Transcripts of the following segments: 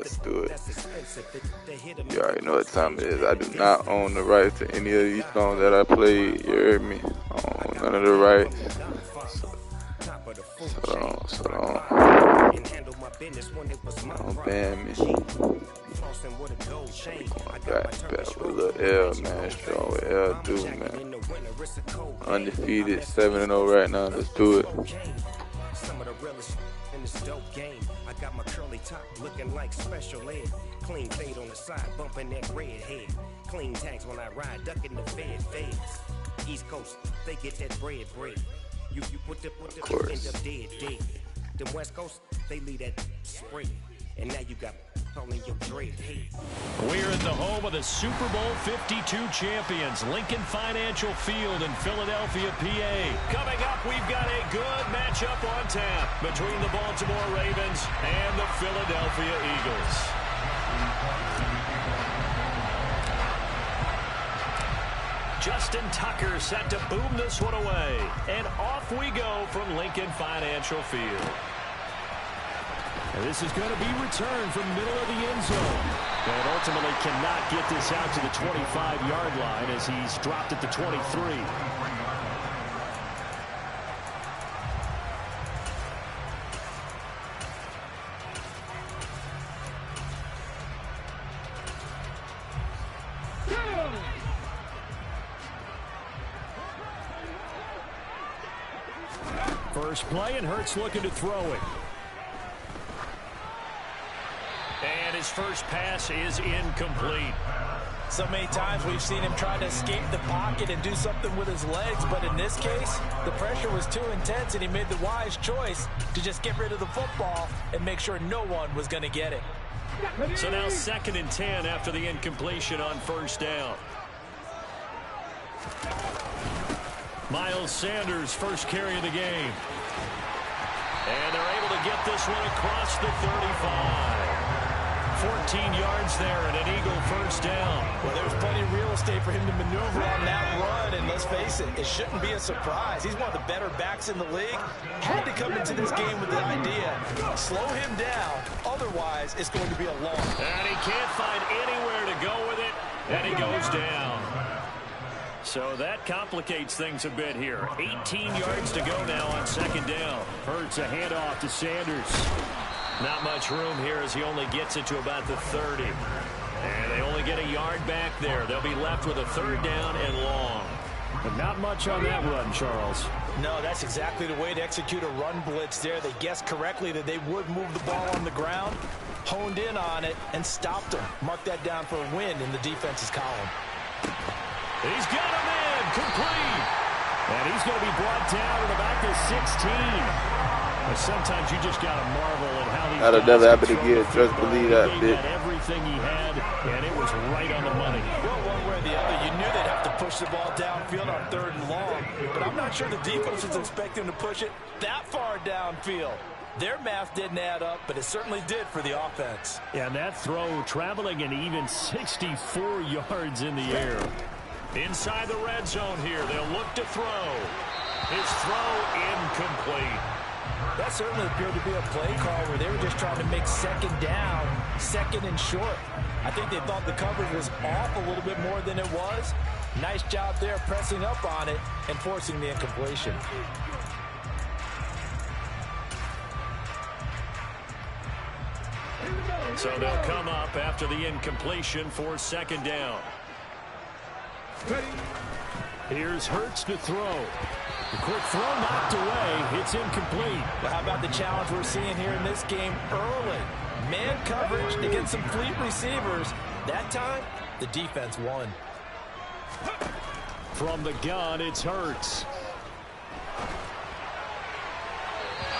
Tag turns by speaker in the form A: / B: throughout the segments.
A: Let's do it. You already know what time it is. I do not own the rights to any of these songs that I played. You heard me? I don't own none of the rights. So don't ban me. Back with a little L, man. Strong with L, do, man. Undefeated, 7-0 right now. Let's do it. I got my curly top looking like special ed. Clean fade on the side, bumping that red head. Clean tags when I ride, ducking the feds. East Coast, they get that bread. You put the end up dead. The West Coast, they leave that spray. And now you got calling your dread head.
B: We're at the home of the Super Bowl 52 champions, Lincoln Financial Field in Philadelphia, PA. Coming up, we've got a good matchup on tap between the Baltimore Ravens and the Philadelphia Eagles. Justin Tucker set to boom this one away. And off we go from Lincoln Financial Field. And this is going to be returned from the middle of the end zone. And ultimately cannot get this out to the 25-yard line as he's dropped at the 23. First play, and Hurts looking to throw it. And his first pass is incomplete.
C: So many times we've seen him try to escape the pocket and do something with his legs, but in this case, the pressure was too intense, and he made the wise choice to just get rid of the football and make sure no one was going to get it.
B: So now 2nd and 10 after the incompletion on first down. Miles Sanders, first carry of the game. And they're able to get this one across the 35. 14 yards there and an Eagle first down.
C: Well, there's plenty of real estate for him to maneuver on that run, and let's face it, it shouldn't be a surprise. He's one of the better backs in the league. Had to come into this game with the idea, slow him down, otherwise it's going to be a loss.
B: And he can't find anywhere to go with it, and he goes down. So that complicates things a bit here. 18 yards to go now on 2nd down. Hurts a handoff to Sanders. Not much room here as he only gets it to about the 30. And they only get a yard back there. They'll be left with a 3rd down and long. But not much on that run, Charles.
C: No, that's exactly the way to execute a run blitz there. They guessed correctly that they would move the ball on the ground, honed in on it, and stopped them. Mark that down for a win in the defense's column.
B: He's got him in, complete. And he's going to be brought down at about the 16. But sometimes you just got to marvel at how these
A: guys never happen to get just believe that bit.
B: Everything he had, and it was right on the money.
C: Well, one way or the other, you knew they'd have to push the ball downfield on 3rd and long. But I'm not sure the defense was expecting to push it that far downfield. Their math didn't add up, but it certainly did for the offense.
B: Yeah, and that throw traveling an even 64 yards in the air. Inside the red zone here, they'll look to throw. His throw incomplete.
C: That certainly appeared to be a play call where they were just trying to make 2nd down, 2nd and short. I think they thought the coverage was off a little bit more than it was. Nice job there pressing up on it and forcing the incompletion.
B: So they'll come up after the incompletion for 2nd down. Here's Hurts to throw. The quick throw knocked away. It's incomplete.
C: Well, how about the challenge we're seeing here in this game early? Man coverage against some fleet receivers. That time, the defense won.
B: From the gun, it's Hurts.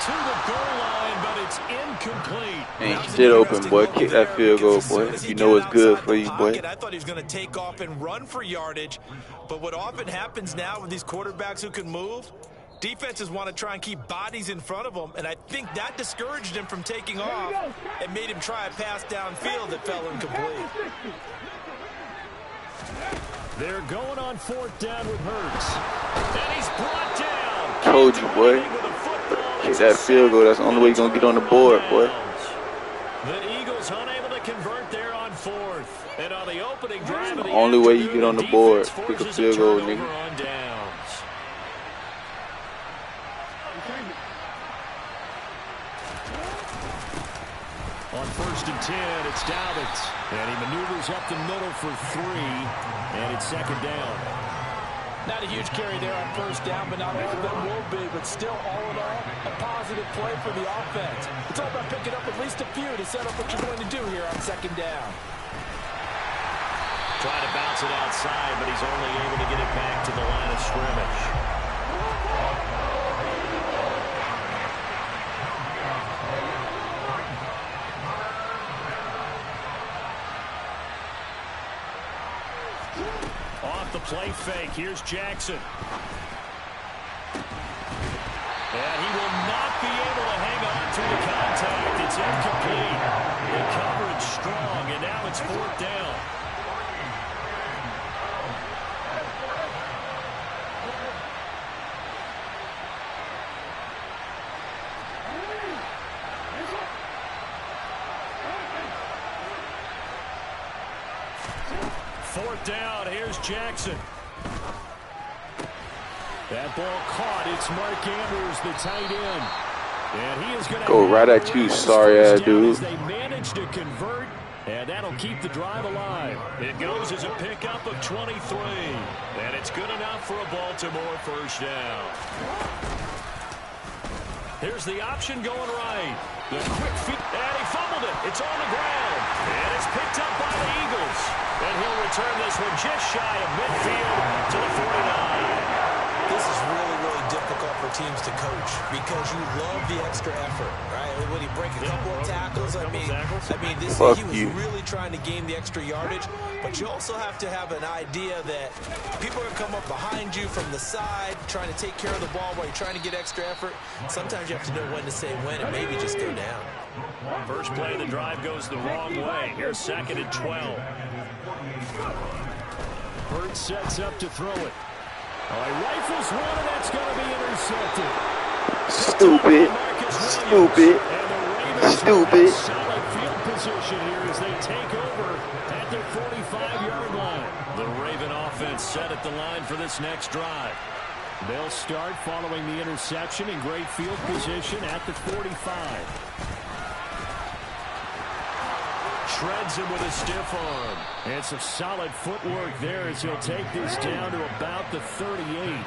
B: To the goal line, but it's incomplete.
A: Ain't shit open, boy. Kick that field goal, boy. You know it's good for you, boy.
C: I thought he was going to take off and run for yardage. But what often happens now with these quarterbacks who can move, defenses want to try and keep bodies in front of them. And I think that discouraged him from taking off and made him try a pass downfield that fell incomplete.
B: They're going on 4th down with Hurts. And he's brought down.
A: Told you, boy. Kick that field goal. That's the only way you're going to get on the board, boy.
C: The Eagles
B: Eagles unable to convert there on fourth. And on the opening drive of the
D: only way you get on the board, kick a field goal, nigga.
B: On downs. On 1st and 10, it's Dobbins. And he maneuvers up the middle for 3. And it's 2nd down.
C: Not a huge carry there on 1st down, but not all of them will be. But still, all in all, a positive play for the offense. It's all about picking up at least a few to set up what you're going to do here on 2nd down.
B: Trying to bounce it outside, but he's only able to get it back to the line of scrimmage. Off the play fake. Here's Jackson. And he will not be able to hang on through the contact. It's incomplete. The coverage strong, and now it's 4th down. Down. Here's Jackson. That ball caught. It's Mark Andrews, the tight end. And he is going to
D: go right at you, sorry ass dude.
B: They managed to convert, and that'll keep the drive alive. It goes as a pickup of 23. And it's good enough for a Baltimore 1st down. Here's the option going right. The quick feet, and he fumbled it. It's on the ground. And it's picked up by the Eagles. And he'll return this one just shy of midfield to the 49.
C: This is really, really difficult for teams to coach because you love the extra effort, right? When he break a couple of tackles, I mean, this he was really trying to gain the extra yardage, but you also have to have an idea that people are going to come up behind you from the side, trying to take care of the ball while you're trying to get extra effort. Sometimes you have to know when to say when and maybe just go down.
B: First play of the drive goes the wrong way. Here's 2nd and 12. Bird sets up to throw it. He rifles one, and that's going to be intercepted.
D: Stupid. Stupid. Stupid.
B: Solid field position here as they take over at their 45-yard line. The Raven offense set at the line for this next drive. They'll start following the interception in great field position at the 45. Shreds him with a stiff arm. And some solid footwork there as he'll take this down to about the 38.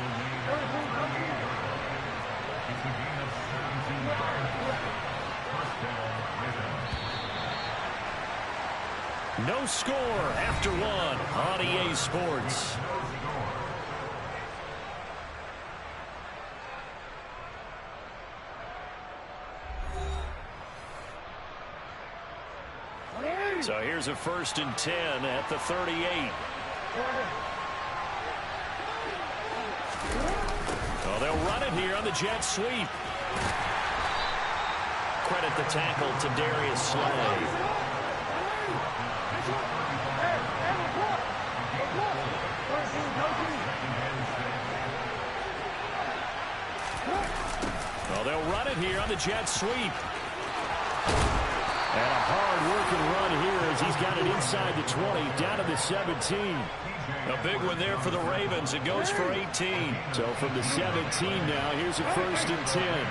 B: No score after 1 on EA Sports. So here's a 1st and 10 at the 38. Well, they'll run it here on the jet sweep. Credit the tackle to Darius Slay. Well, they'll run it here on the jet sweep. And a hard-working run here as he's got it inside the 20, down to the 17. A big one there for the Ravens. It goes for 18. So from the 17 now, here's a 1st and 10.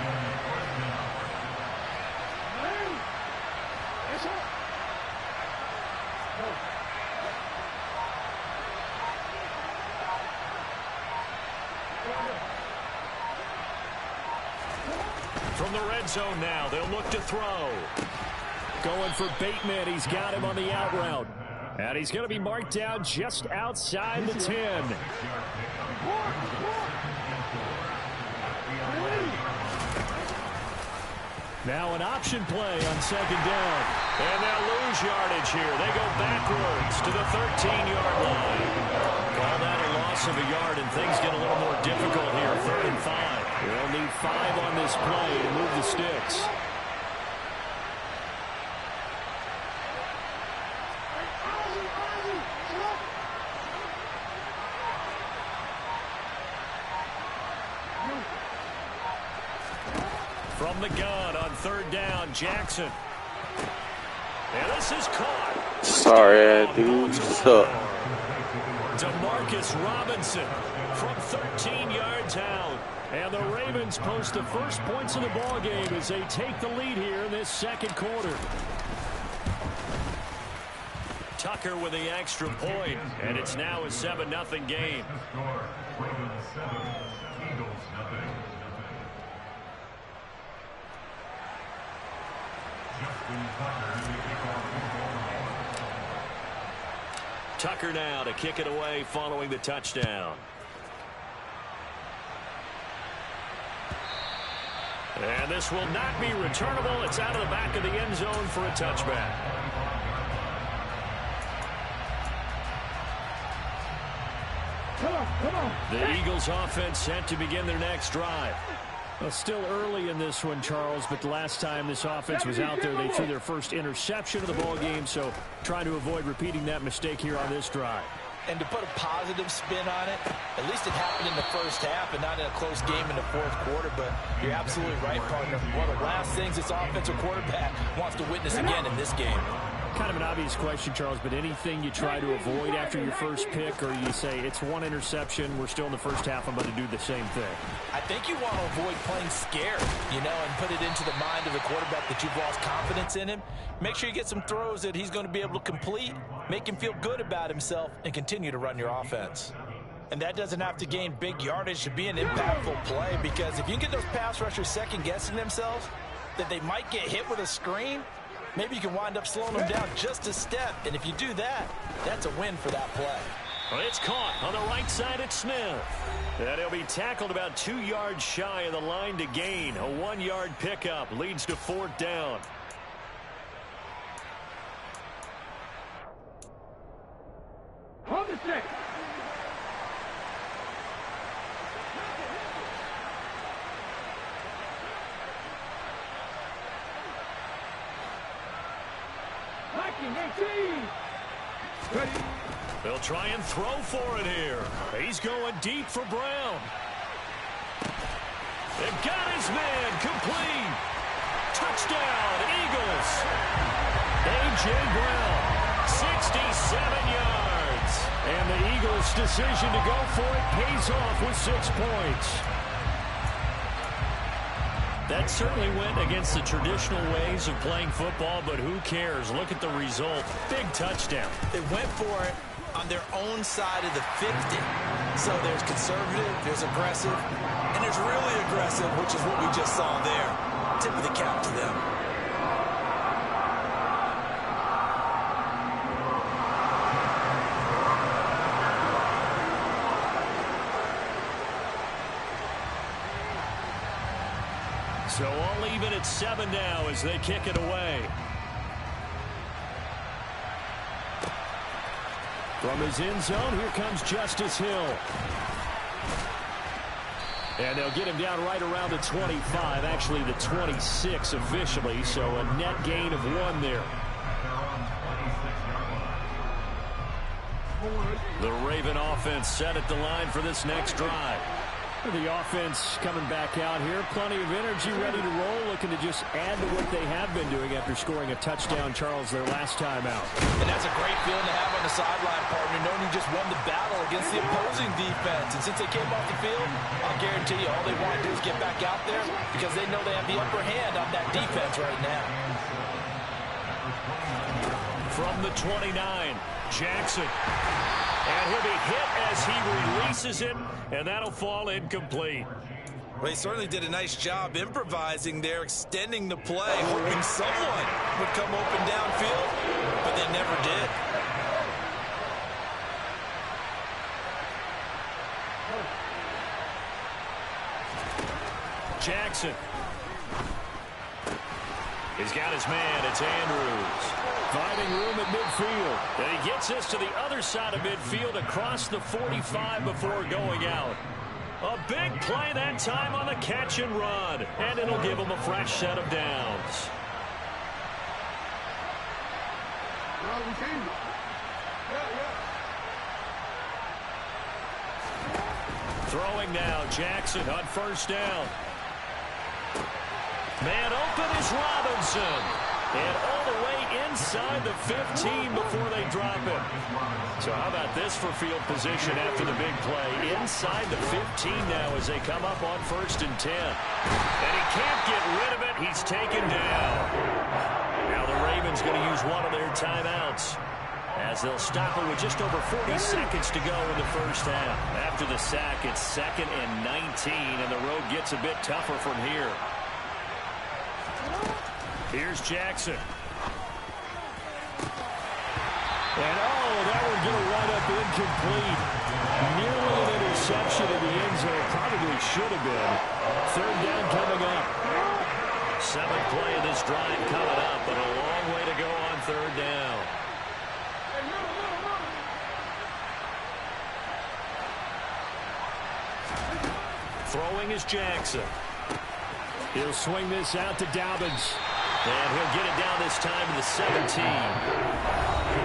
B: From the red zone now, they'll look to throw. Going for Bateman. He's got him on the out route. And he's going to be marked down just outside the 10. Now an option play on 2nd down. And they'll lose yardage here. They go backwards to the 13-yard line. Call that a loss of a yard, and things get a little more difficult here. 3rd and 5. They'll need 5 on this play to move the sticks. From the gun on 3rd down, Jackson. And this is caught.
D: Sorry, dude. Suck.
B: Demarcus Robinson from 13 yards out. And the Ravens post the first points of the ball game as they take the lead here in this second quarter. Tucker with the extra point, and it's now a 7-0 game. Tucker now to kick it away following the touchdown. And this will not be returnable. It's out of the back of the end zone for a touchback. Come on. The Eagles offense set to begin their next drive. Well, still early in this one, Charles, but the last time this offense was out there, they threw their first interception of the ball game, so trying to avoid repeating that mistake here on this drive.
C: And to put a positive spin on it, at least it happened in the first half and not in a close game in the fourth quarter. But you're absolutely right, partner. One of the last things this offensive quarterback wants to witness again in this game.
B: Kind of an obvious question, Charles, but anything you try to avoid after your first pick, or you say it's one interception, we're still in the first half, I'm going to do the same thing?
C: I think you want to avoid playing scared, and put it into the mind of the quarterback that you've lost confidence in him. Make sure you get some throws that he's going to be able to complete, make him feel good about himself, and continue to run your offense. And that doesn't have to gain big yardage to be an impactful play, because if you can get those pass rushers second-guessing themselves, that they might get hit with a screen, maybe you can wind up slowing them down just a step. And if you do that, that's a win for that play.
B: Well, it's caught on the right side at Smith. And he'll be tackled about 2 yards shy of the line to gain. A 1-yard pickup leads to 4th down.
E: Hold the stick.
B: They'll try and throw for it here. He's going deep for Brown. They've got his man complete. Touchdown, Eagles. A.J. Brown, 67 yards. And the Eagles' decision to go for it pays off with 6 points. That certainly went against the traditional ways of playing football, but who cares? Look at the result. Big touchdown.
C: They went for it on their own side of the 50. So there's conservative, there's aggressive, and there's really aggressive, which is what we just saw there. Tip of the cap to them.
B: So all even at 7 now as they kick it away. From his end zone, here comes Justice Hill. And they'll get him down right around the 25, actually the 26 officially, so a net gain of 1 there. The Raven offense set at the line for this next drive. The offense coming back out here. Plenty of energy, ready to roll, looking to just add to what they have been doing after scoring a touchdown, Charles, their last time out.
C: And that's a great feeling to have on the sideline, partner, knowing you just won the battle against the opposing defense. And since they came off the field, I'll guarantee you all they want to do is get back out there because they know they have the upper hand on that defense right now.
B: From the 29, Jackson. And he'll be hit as he releases it, and that'll fall incomplete.
C: Well, he certainly did a nice job improvising there, extending the play, hoping someone would come open downfield, but they never did.
B: Jackson. He's got his man. It's Andrews. Finding room at midfield. And he gets us to the other side of midfield across the 45 before going out. A big play that time on the catch and run. And it'll give him a fresh set of downs. Throwing now, Jackson on first down. Man open is Robinson. And all the way inside the 15 before they drop it. So how about this for field position after the big play? Inside the 15 now as they come up on 1st and 10. And he can't get rid of it. He's taken down. Now the Ravens going to use one of their timeouts, as they'll stop it with just over 40 seconds to go in the first half. After the sack, it's 2nd and 19, and the road gets a bit tougher from here. Here's Jackson. And, that one's going to wind up incomplete. Nearly an interception in the end zone. Probably should have been. 3rd down coming up. 7th play of this drive coming up, but a long way to go on 3rd down. Throwing is Jackson. He'll swing this out to Dobbins. And he'll get it down this time to the 17.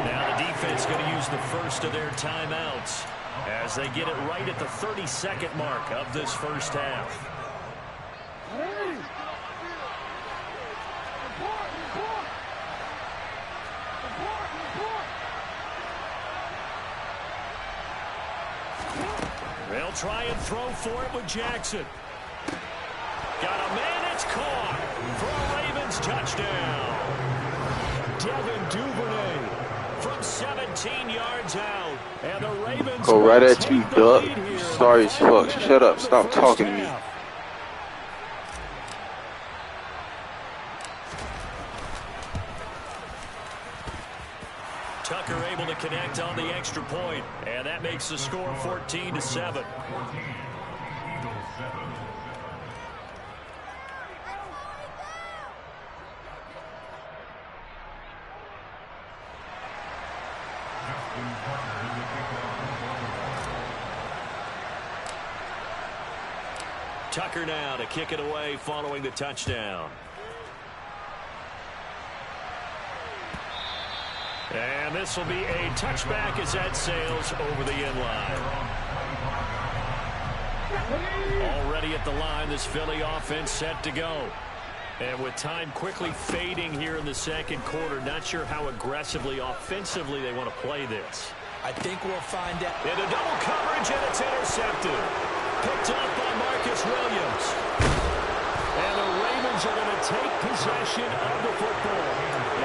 B: Now the defense going to use the first of their timeouts as they get it right at the 32nd mark of this first half. They'll try and throw for it with Jackson. Got a man, it's caught for a Ravens touchdown. Devin Duvernay from 17 yards out. And the Ravens
D: go right at you, Duck. Sorry as fuck. Shut up. Stop talking to me.
B: Tucker able to connect on the extra point, and that makes the score 14-7. Tucker now to kick it away following the touchdown. And this will be a touchback as that sails over the end line. Already at the line, this Philly offense set to go. And with time quickly fading here in the second quarter, not sure how aggressively, offensively they want to play this.
C: I think we'll find out.
B: Into double coverage, and it's intercepted. Picked up by Marcus Williams. And the Ravens are going to take possession of the football.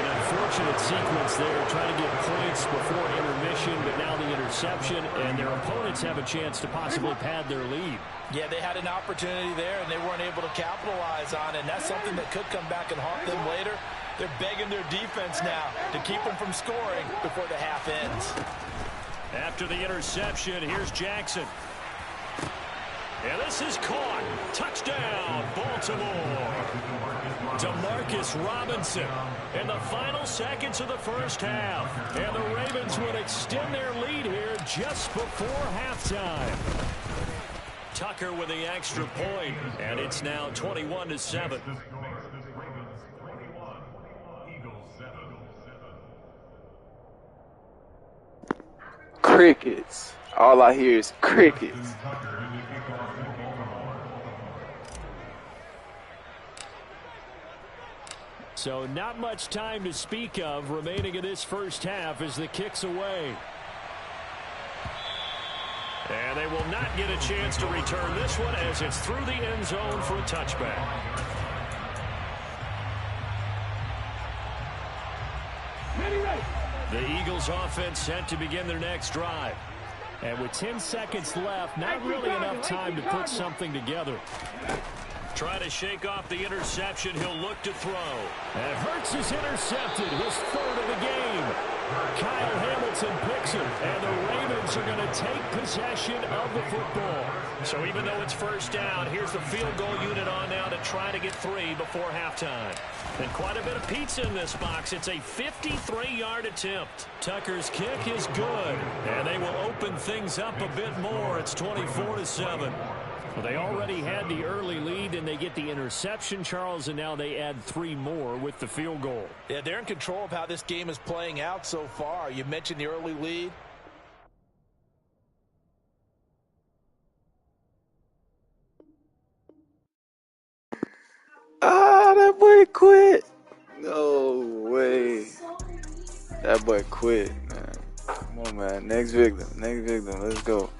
B: An unfortunate sequence there, trying to get points before intermission, but now the interception, and their opponents have a chance to possibly pad their lead.
C: Yeah, they had an opportunity there, and they weren't able to capitalize on it, and that's something that could come back and haunt them later. They're begging their defense now to keep them from scoring before the half ends.
B: After the interception, here's Jackson. And this is caught. Touchdown, Baltimore. Demarcus Robinson in the final seconds of the first half. And the Ravens would extend their lead here just before halftime. Tucker with the extra point, and it's now 21-7.
D: Crickets. All I hear is crickets.
B: So not much time to speak of remaining in this first half as the kick's away. And they will not get a chance to return this one as it's through the end zone for a touchback. The Eagles offense set to begin their next drive. And with 10 seconds left, not really enough time to put something together. Trying to shake off the interception, he'll look to throw. And Hurts is intercepted, his third of the game. Kyle Hamilton picks it, and the Ravens are going to take possession of the football. So even though it's first down, here's the field goal unit on now to try to get 3 before halftime. And quite a bit of pizza in this box. It's a 53-yard attempt. Tucker's kick is good, and they will open things up a bit more. It's 24-7. Well, they already had the early lead, and they get the interception, Charles, and now they add 3 more with the field goal.
C: Yeah, they're in control of how this game is playing out so far. You mentioned the early lead.
D: Ah, that boy quit. No way. That boy quit, man. Come on, man. Next victim. Next victim. Let's go.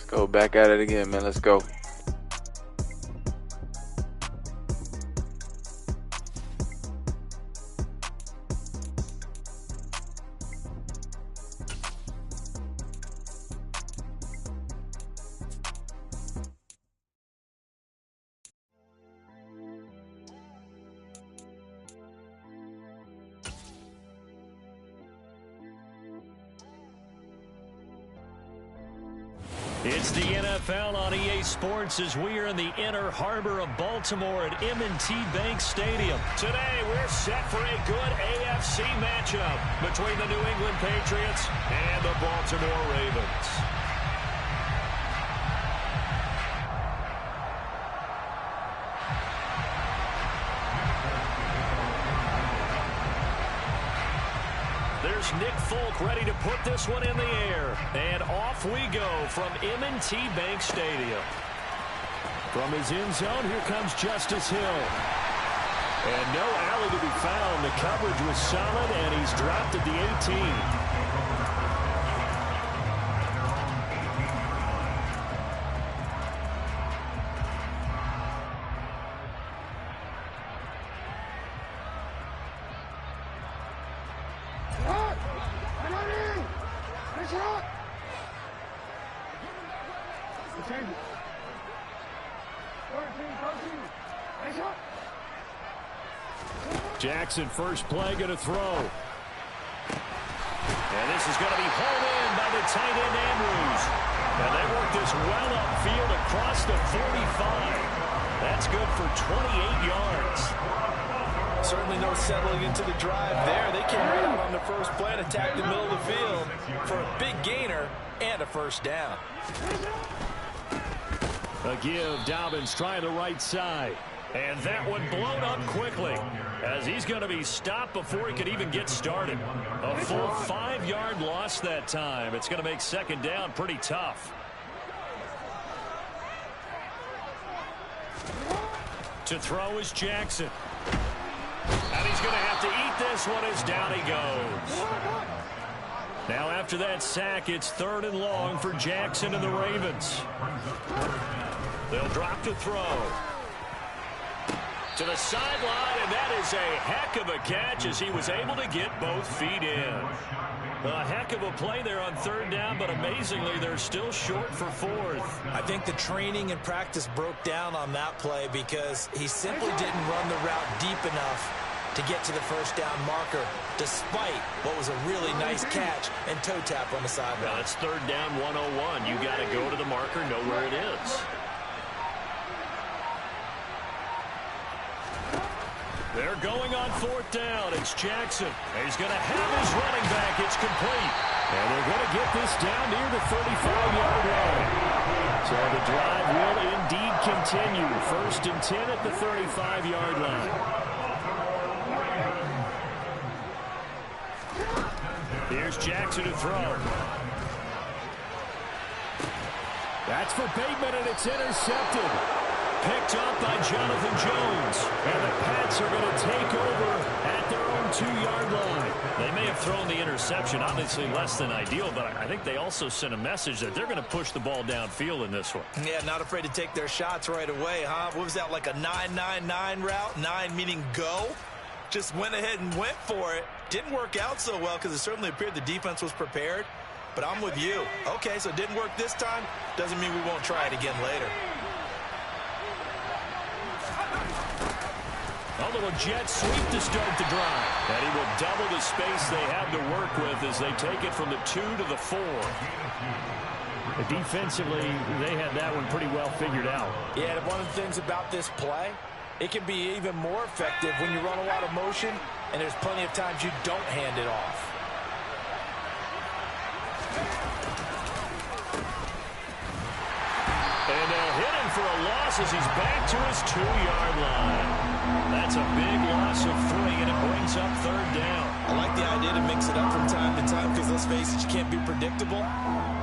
D: Go back at it again, man. Let's go.
B: It's the NFL on EA Sports as we are in the inner harbor of Baltimore at M&T Bank Stadium. Today, we're set for a good AFC matchup between the New England Patriots and the Baltimore Ravens. There's Nick Folk ready to put this one in the air. And off we go from M&T Bank Stadium. From his end zone, here comes Justice Hill. And no alley to be found. The coverage was solid, and he's dropped at the 18. Jackson, first play, going to throw. And this is going to be hauled in by the tight end, Andrews. And they work this well upfield across the 45. That's good for 28 yards.
C: Certainly no settling into the drive there. They came right out on the first play and attacked the middle of the field for a big gainer and a first down.
B: A give, Dobbins trying the right side. And that one blown up quickly as he's going to be stopped before he could even get started. A full 5-yard loss that time. It's going to make second down pretty tough. To throw is Jackson. And he's going to have to eat this one as down he goes. Now after that sack, it's 3rd and long for Jackson and the Ravens. They'll drop to throw. To the sideline, and that is a heck of a catch as he was able to get both feet in. A heck of a play there on 3rd down, but amazingly, they're still short for 4th.
C: I think the training and practice broke down on that play because he simply didn't run the route deep enough to get to the first down marker, despite what was a really nice catch and toe tap on the sideline.
B: Well, it's 3rd down 101. You got to go to the marker, know where it is. They're going on 4th down. It's Jackson. He's going to have his running back. It's complete. And they're going to get this down near the 35-yard line. So the drive will indeed continue. 1st and 10 at the 35-yard line. Here's Jackson to throw. That's for Bateman, and it's intercepted. Picked up by Jonathan Jones. And the Pats are going to take over at their own 2-yard line. They may have thrown the interception, obviously less than ideal, but I think they also sent a message that they're going to push the ball downfield in this one.
C: Yeah, not afraid to take their shots right away, huh? What was that, like a 9-9-9 route? 9 meaning go? Just went ahead and went for it. Didn't work out so well because it certainly appeared the defense was prepared. But I'm with you. Okay, so it didn't work this time. Doesn't mean we won't try it again later.
B: A little jet sweep to start the drive. And he will double the space they have to work with as they take it from the 2 to the 4. Defensively, they had that one pretty well figured out.
C: Yeah, one of the things about this play, it can be even more effective when you run a lot of motion and there's plenty of times you don't hand it off.
B: a loss as he's back to his 2-yard line. That's a big loss of 3, and it brings up 3rd down.
C: I like the idea to mix it up from time to time because, let's face it, you can't be predictable.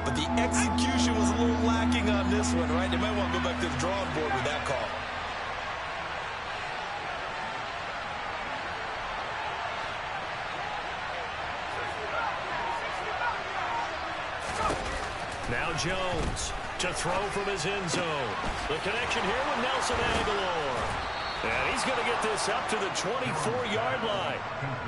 C: But the execution was a little lacking on this one, right? They might want to go back to the drawing board with that call.
B: Now Jones to throw from his end zone. The connection here with Nelson Aguilar. And he's going to get this up to the 24-yard line.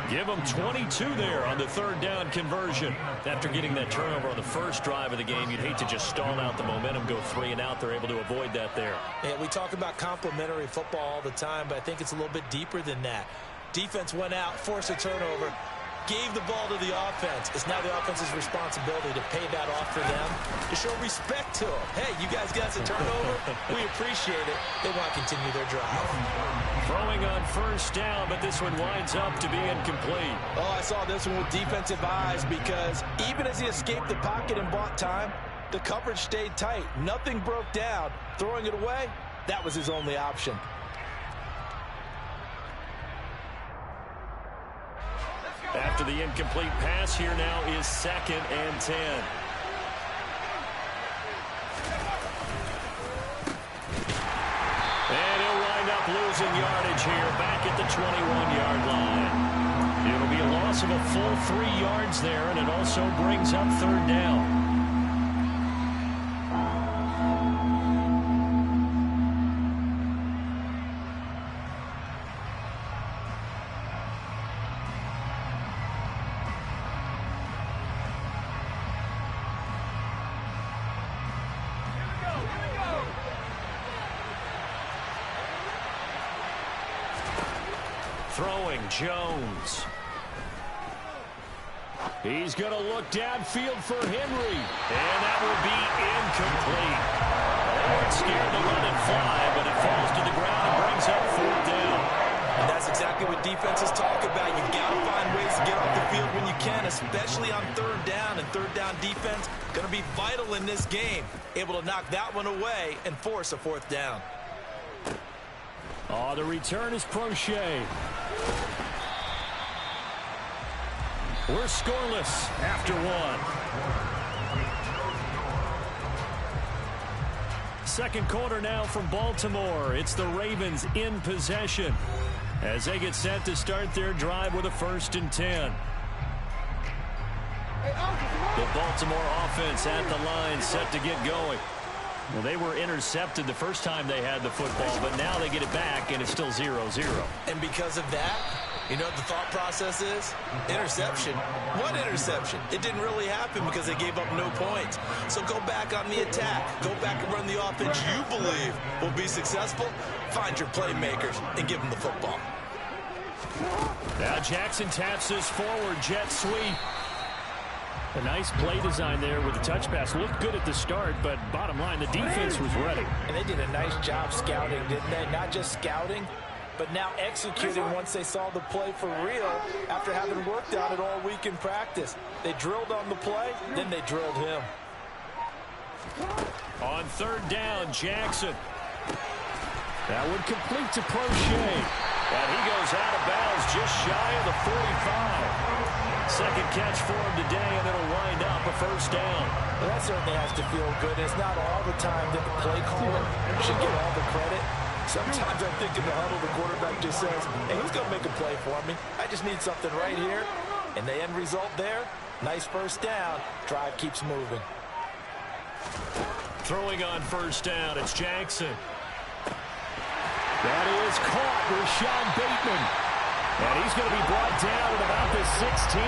B: Give him 22 there on the 3rd down conversion. After getting that turnover on the first drive of the game, you'd hate to just stall out the momentum, go 3 and out. They're able to avoid that there.
C: Yeah, we talk about complementary football all the time, but I think it's a little bit deeper than that. Defense went out, forced a turnover, gave the ball to the offense. It's now the offense's responsibility to pay that off for them, to show respect to them. Hey, you guys got a turnover. We appreciate it. They want to continue their drive.
B: Throwing on 1st down, but this one winds up to be incomplete.
C: Oh, I saw this one with defensive eyes because even as he escaped the pocket and bought time, the coverage stayed tight. Nothing broke down. Throwing it away, that was his only option.
B: After the incomplete pass, here now is 2nd and 10. And he'll wind up losing yardage here back at the 21-yard line. It'll be a loss of a full 3 yards there, and it also brings up 3rd down. Throwing Jones. He's going to look downfield for Henry. And that will be incomplete. They weren't scared to let it fly, but it falls to the ground and brings up 4th down.
C: And that's exactly what defenses talk about. You've got to find ways to get off the field when you can, especially on 3rd down. And 3rd down defense going to be vital in this game. Able to knock that one away and force a 4th down.
B: Oh, the return is Prochet. We're scoreless after 1. 2nd quarter now from Baltimore. It's the Ravens in possession as they get set to start their drive with a 1st and 10. The Baltimore offense at the line set to get going. Well, they were intercepted the first time they had the football, but now they get it back, and it's still 0-0.
C: And because of that, you know what the thought process is? Interception. What interception? It didn't really happen because they gave up no points. So go back on the attack. Go back and run the offense you believe will be successful. Find your playmakers and give them the football.
B: Now Jackson taps this forward jet sweep. A nice play design there with the touch pass. Looked good at the start, but bottom line, the defense was ready.
C: And they did a nice job scouting, didn't they? Not just scouting, but now executing once they saw the play for real after having worked on it all week in practice. They drilled on the play, then they drilled him.
B: On 3rd down, Jackson. That would complete to Prochet. And he goes out of bounds just shy of the 45. 2nd catch for him today, and it'll wind up a 1st down.
C: Well, that certainly has to feel good. It's not all the time that the play caller should get all the credit. Sometimes I think in the huddle, the quarterback just says, hey, who's going to make a play for me? I just need something right here. And the end result there, nice 1st down. Drive keeps moving.
B: Throwing on 1st down, it's Jackson. That is caught with Sean Bateman. And he's going to be brought down at about the 16.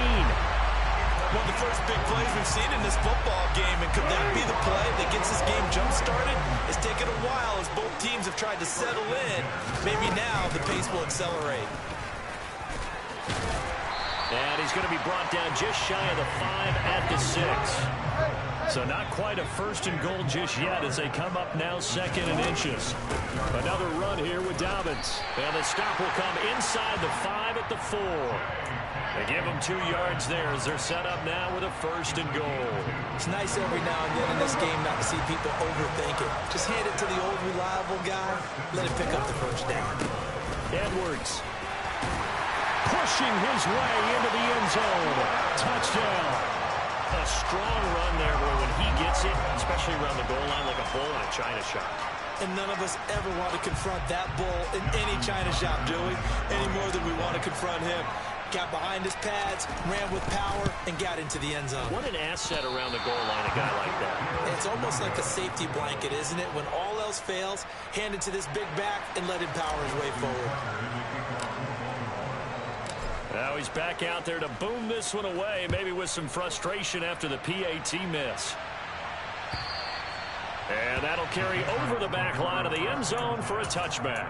C: One of the first big plays we've seen in this football game, and could that be the play that gets this game jump-started? It's taken a while as both teams have tried to settle in. Maybe now the pace will accelerate.
B: And he's going to be brought down just shy of the 5 at the 6. So not quite a 1st and goal just yet as they come up now 2nd and inches. Another run here with Dobbins. And the stop will come inside the 5 at the 4. They give them 2 yards there as they're set up now with a 1st and goal.
C: It's nice every now and then in this game not to see people overthink it. Just hand it to the old reliable guy. Let it pick up the 1st down.
B: Edwards pushing his way into the end zone. Touchdown. A strong run there, boy, when he gets it, especially around the goal line like a bull in a china shop.
C: And none of us ever want to confront that bull in any china shop, do we? Any more than we want to confront him. Got behind his pads, ran with power, and got into the end zone.
B: What an asset around the goal line, a guy like that.
C: It's almost like a safety blanket, isn't it? When all else fails, hand it to this big back and let him power his way forward.
B: Now he's back out there to boom this one away, maybe with some frustration after the PAT miss. And that'll carry over the back line of the end zone for a touchback.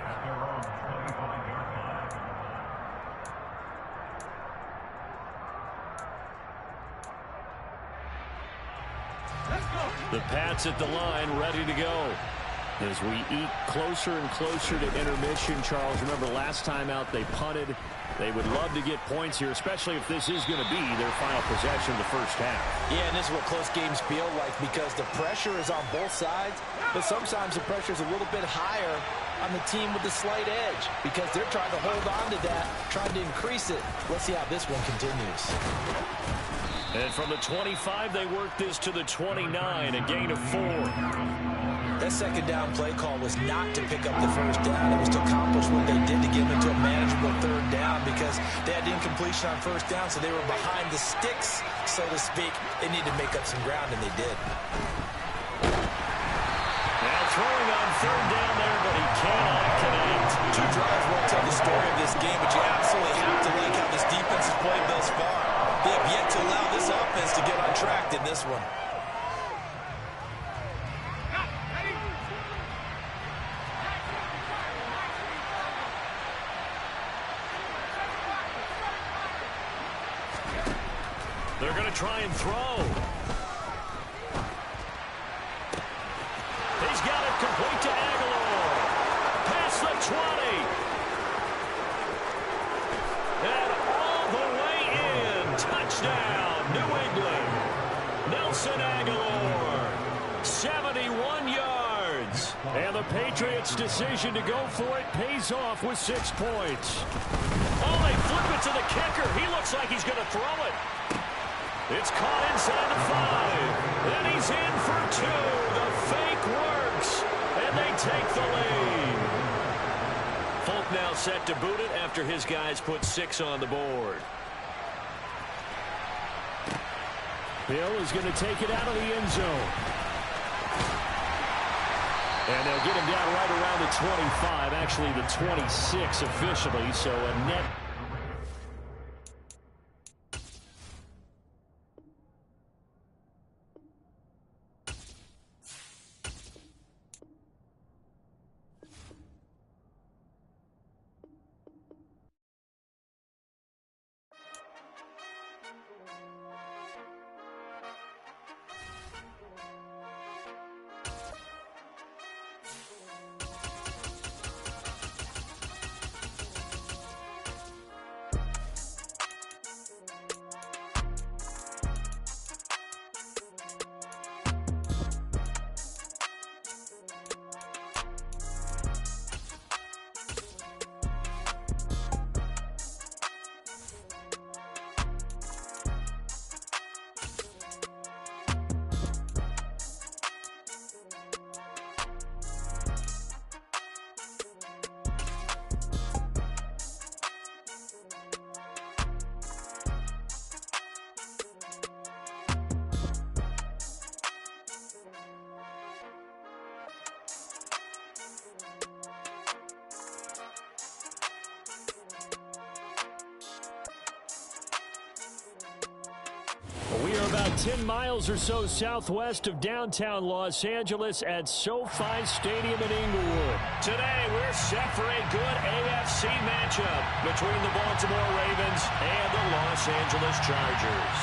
B: The Pats at the line, ready to go. As we eat closer and closer to intermission, Charles, remember last time out they punted. They would love to get points here, especially if this is going to be their final possession of the 1st half.
C: Yeah, and this is what close games feel like because the pressure is on both sides, but sometimes the pressure is a little bit higher on the team with the slight edge because they're trying to hold on to that, trying to increase it. Let's see how this one continues.
B: And from the 25, they work this to the 29, a gain of 4.
C: That 2nd down play call was not to pick up the 1st down. It was to accomplish what they did to get them into a manageable 3rd down because they had incompletion on 1st down, so they were behind the sticks, so to speak. They needed to make up some ground, and they did.
B: Now throwing on 3rd down there, but he cannot connect.
C: 2 drives won't tell the story of this game, but you absolutely have to like how this defense has played thus far. They have yet to allow this offense to get on track in this one.
B: They're going to try and throw. He's got it complete to Aguilar. Past the 20. And all the way in. Touchdown, New England. Nelson Aguilar. 71 yards. And the Patriots' decision to go for it pays off with 6 points. Oh, they flip it to the kicker. He looks like he's going to throw it. It's caught inside the 5. And he's in for 2. The fake works. And they take the lead. Folk now set to boot it after his guys put 6 on the board. Hill is going to take it out of the end zone. And they'll get him down right around the 25. Actually, the 26 officially. So a net. We are about 10 miles or so southwest of downtown Los Angeles at SoFi Stadium in Inglewood. Today, we're set for a good AFC matchup between the Baltimore Ravens and the Los Angeles Chargers.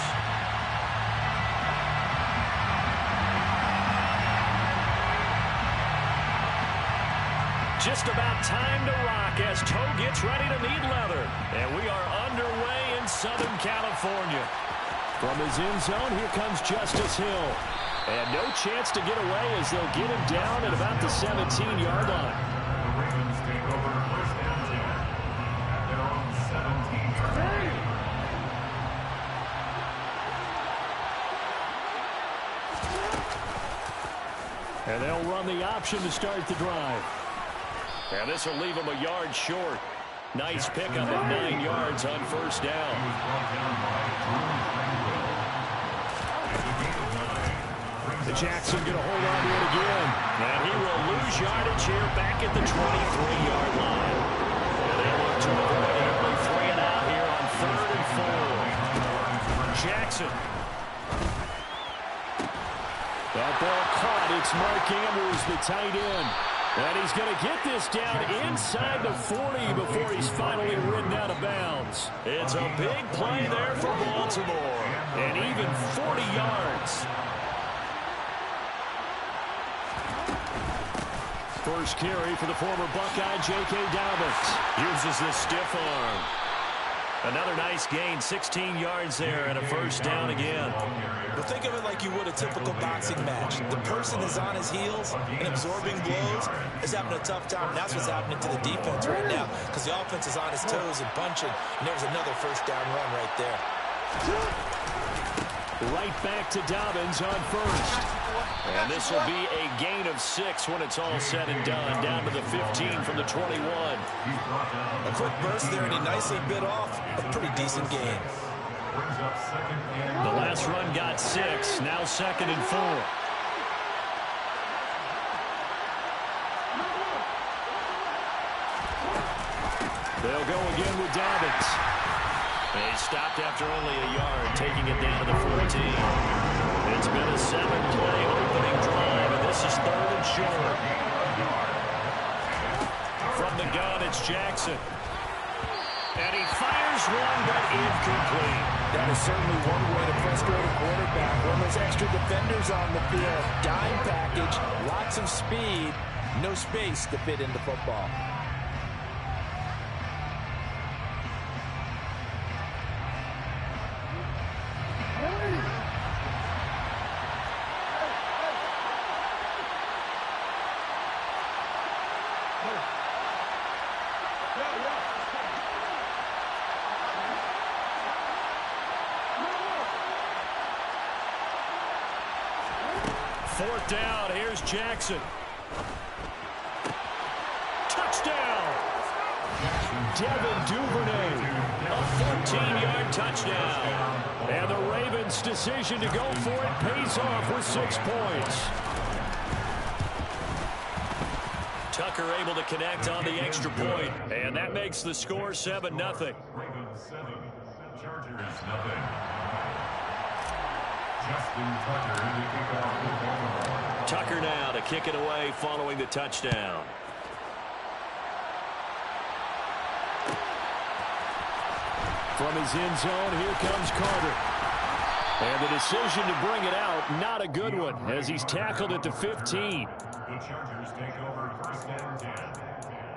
B: Just about time to rock as toe gets ready to meet leather. And we are underway in Southern California. From his end zone, here comes Justice Hill. And no chance to get away as they'll get him down at about the 17-yard line.
F: The Ravens take over first and 10 at their own 17-yard line.
B: And they'll run the option to start the drive. And this will leave him a yard short. Nice pickup of 9 yards on first down. Jackson going to hold on to it again. And he will lose yardage here back at the 23-yard line. And they look to avoid an early 3 and out here on 3rd and 4. Jackson. That ball caught. It's Mark Andrews, the tight end. And he's going to get this down inside the 40 before he's finally ridden out of bounds. It's a big play there for Baltimore. And even 40 yards. First carry for the former Buckeye, J.K. Dobbins. Uses the stiff arm. Another nice gain, 16 yards there, and a first down again.
C: But think of it like you would a typical boxing match. The person is on his heels and absorbing blows is having a tough time. That's what's happening to the defense right now because the offense is on his toes and punching, and there's another first down run right there.
B: Right back to Dobbins on first. And this will be a gain of 6 when it's all said and done. Down to the 15 from the 21.
C: A quick burst there, and he nicely bit off a pretty decent gain.
B: The last run got 6. Now 2nd and 4. They'll go again with Dobbins. And he stopped after only a yard, taking it down to the 14. It's been a 7-play opening drive, and this is 3rd and short. From the gun, it's Jackson. And he fires one, but incomplete.
G: That is certainly one way to frustrate a quarterback. When there's extra defenders on the field, dime package, lots of speed, no space to fit into football.
B: Fourth down, here's Jackson. Touchdown! Devin Duvernay, a 14-yard touchdown. And the Ravens' decision to go for it pays off with 6 points. Tucker able to connect on the extra point, and that makes the score 7-0.
F: Ravens 7, Chargers nothing.
B: Tucker now to kick it away following the touchdown. From his end zone, here comes Carter. And the decision to bring it out, not a good one, as he's tackled at the 15.
F: The Chargers take over first and 10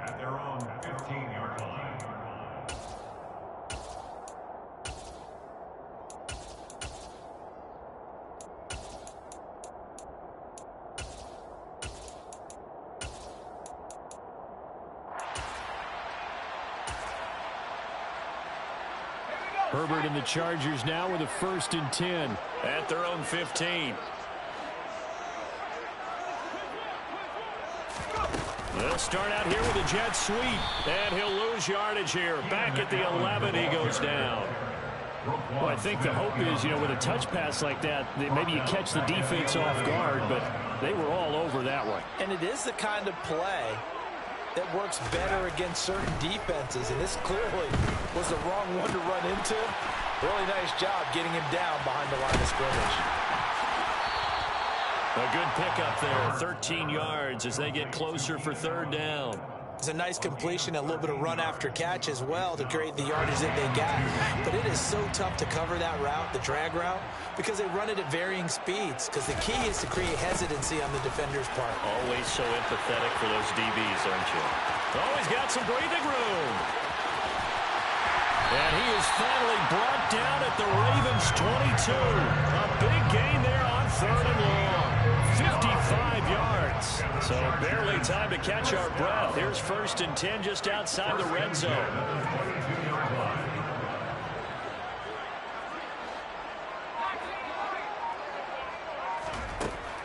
F: at their own 15-yard line.
B: Herbert and the Chargers now with a 1st and 10 at their own 15. They'll start out here with a jet sweep, and he'll lose yardage here. Back at the 11, he goes down. Well, I think the hope is, with a touch pass like that maybe you catch the defense off guard, but they were all over that one.
C: And it is the kind of play that works better against certain defenses, and this clearly was the wrong one to run into. Really nice job getting him down behind the line of scrimmage.
B: A good pickup there, 13 yards as they get closer for 3rd down.
G: It's a nice completion, a little bit of run after catch as well to create the yardage that they got. But it is so tough to cover that route, the drag route, because they run it at varying speeds. Because the key is to create hesitancy on the defender's part.
B: Always so empathetic for those DBs, aren't you? Always got some breathing room. And he is finally brought down at the Ravens' 22. A big gain there on 3rd and long. 55 yards. So barely time to catch our breath. Here's 1st and 10 just outside the red zone.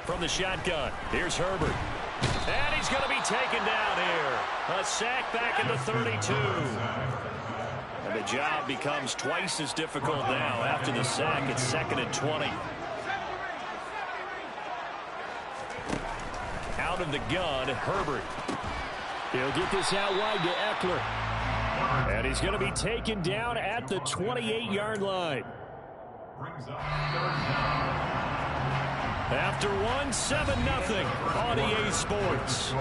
B: From the shotgun, here's Herbert. And he's going to be taken down here. A sack back at the 32. And the job becomes twice as difficult now after the sack. It's 2nd and 20. Out of the gun, Herbert. He'll get this out wide to Eckler. And he's going to be taken down at the 28-yard line. After one, 7-0 on EA Sports.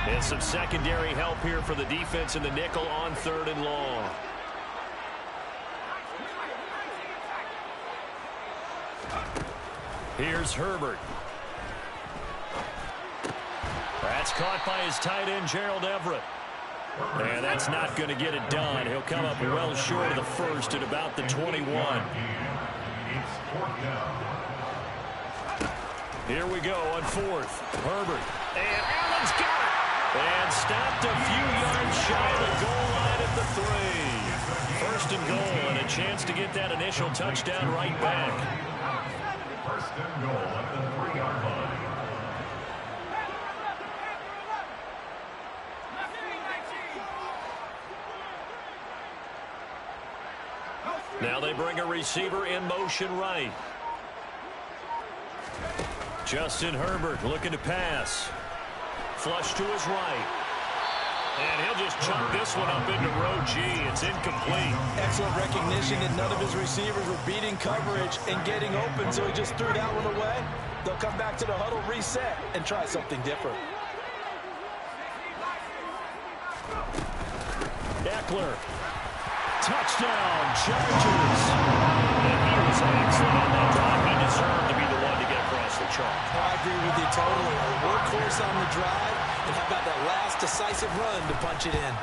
B: And some secondary help here for the defense in the nickel on 3rd and long. Here's Herbert. That's caught by his tight end, Gerald Everett. And that's not going to get it done. He'll come up well short of the first at about the 21. Here we go on 4th. Herbert. And Allen's got it. And stopped a few yards shy of the goal line at the 3. 1st and goal and a chance to get that initial touchdown right back.
F: 1st and goal at the 3-yard line.
B: Now they bring a receiver in motion right. Justin Herbert looking to pass. Flush to his right. And he'll just chunk this one up into row G. It's incomplete.
G: Excellent recognition that none of his receivers were beating coverage and getting open, so he just threw that one away. They'll come back to the huddle, reset, and try something different.
B: Eckler. Touchdown, Chargers. And he was excellent on that drive. He deserved to be the one to get across the chalk.
G: I agree with you totally. A workhorse on the drive, and how about that last decisive run to punch it in?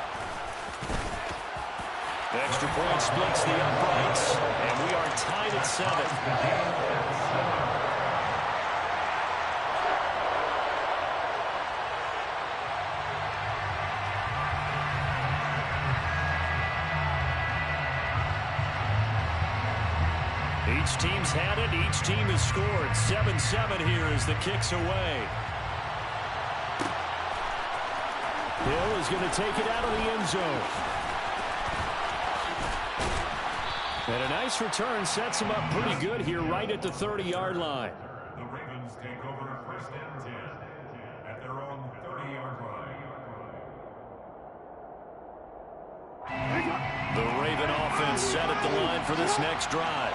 B: Extra point splits the uprights, and we are tied at 7. Each team's had it. Each team has scored. 7-7 here as the kick's away. Hill is going to take it out of the end zone. And a nice return sets him up pretty good here right at the 30-yard line.
F: The Ravens take over 1st and 10 at their own 30-yard line.
B: The Raven offense set at the line for this next drive.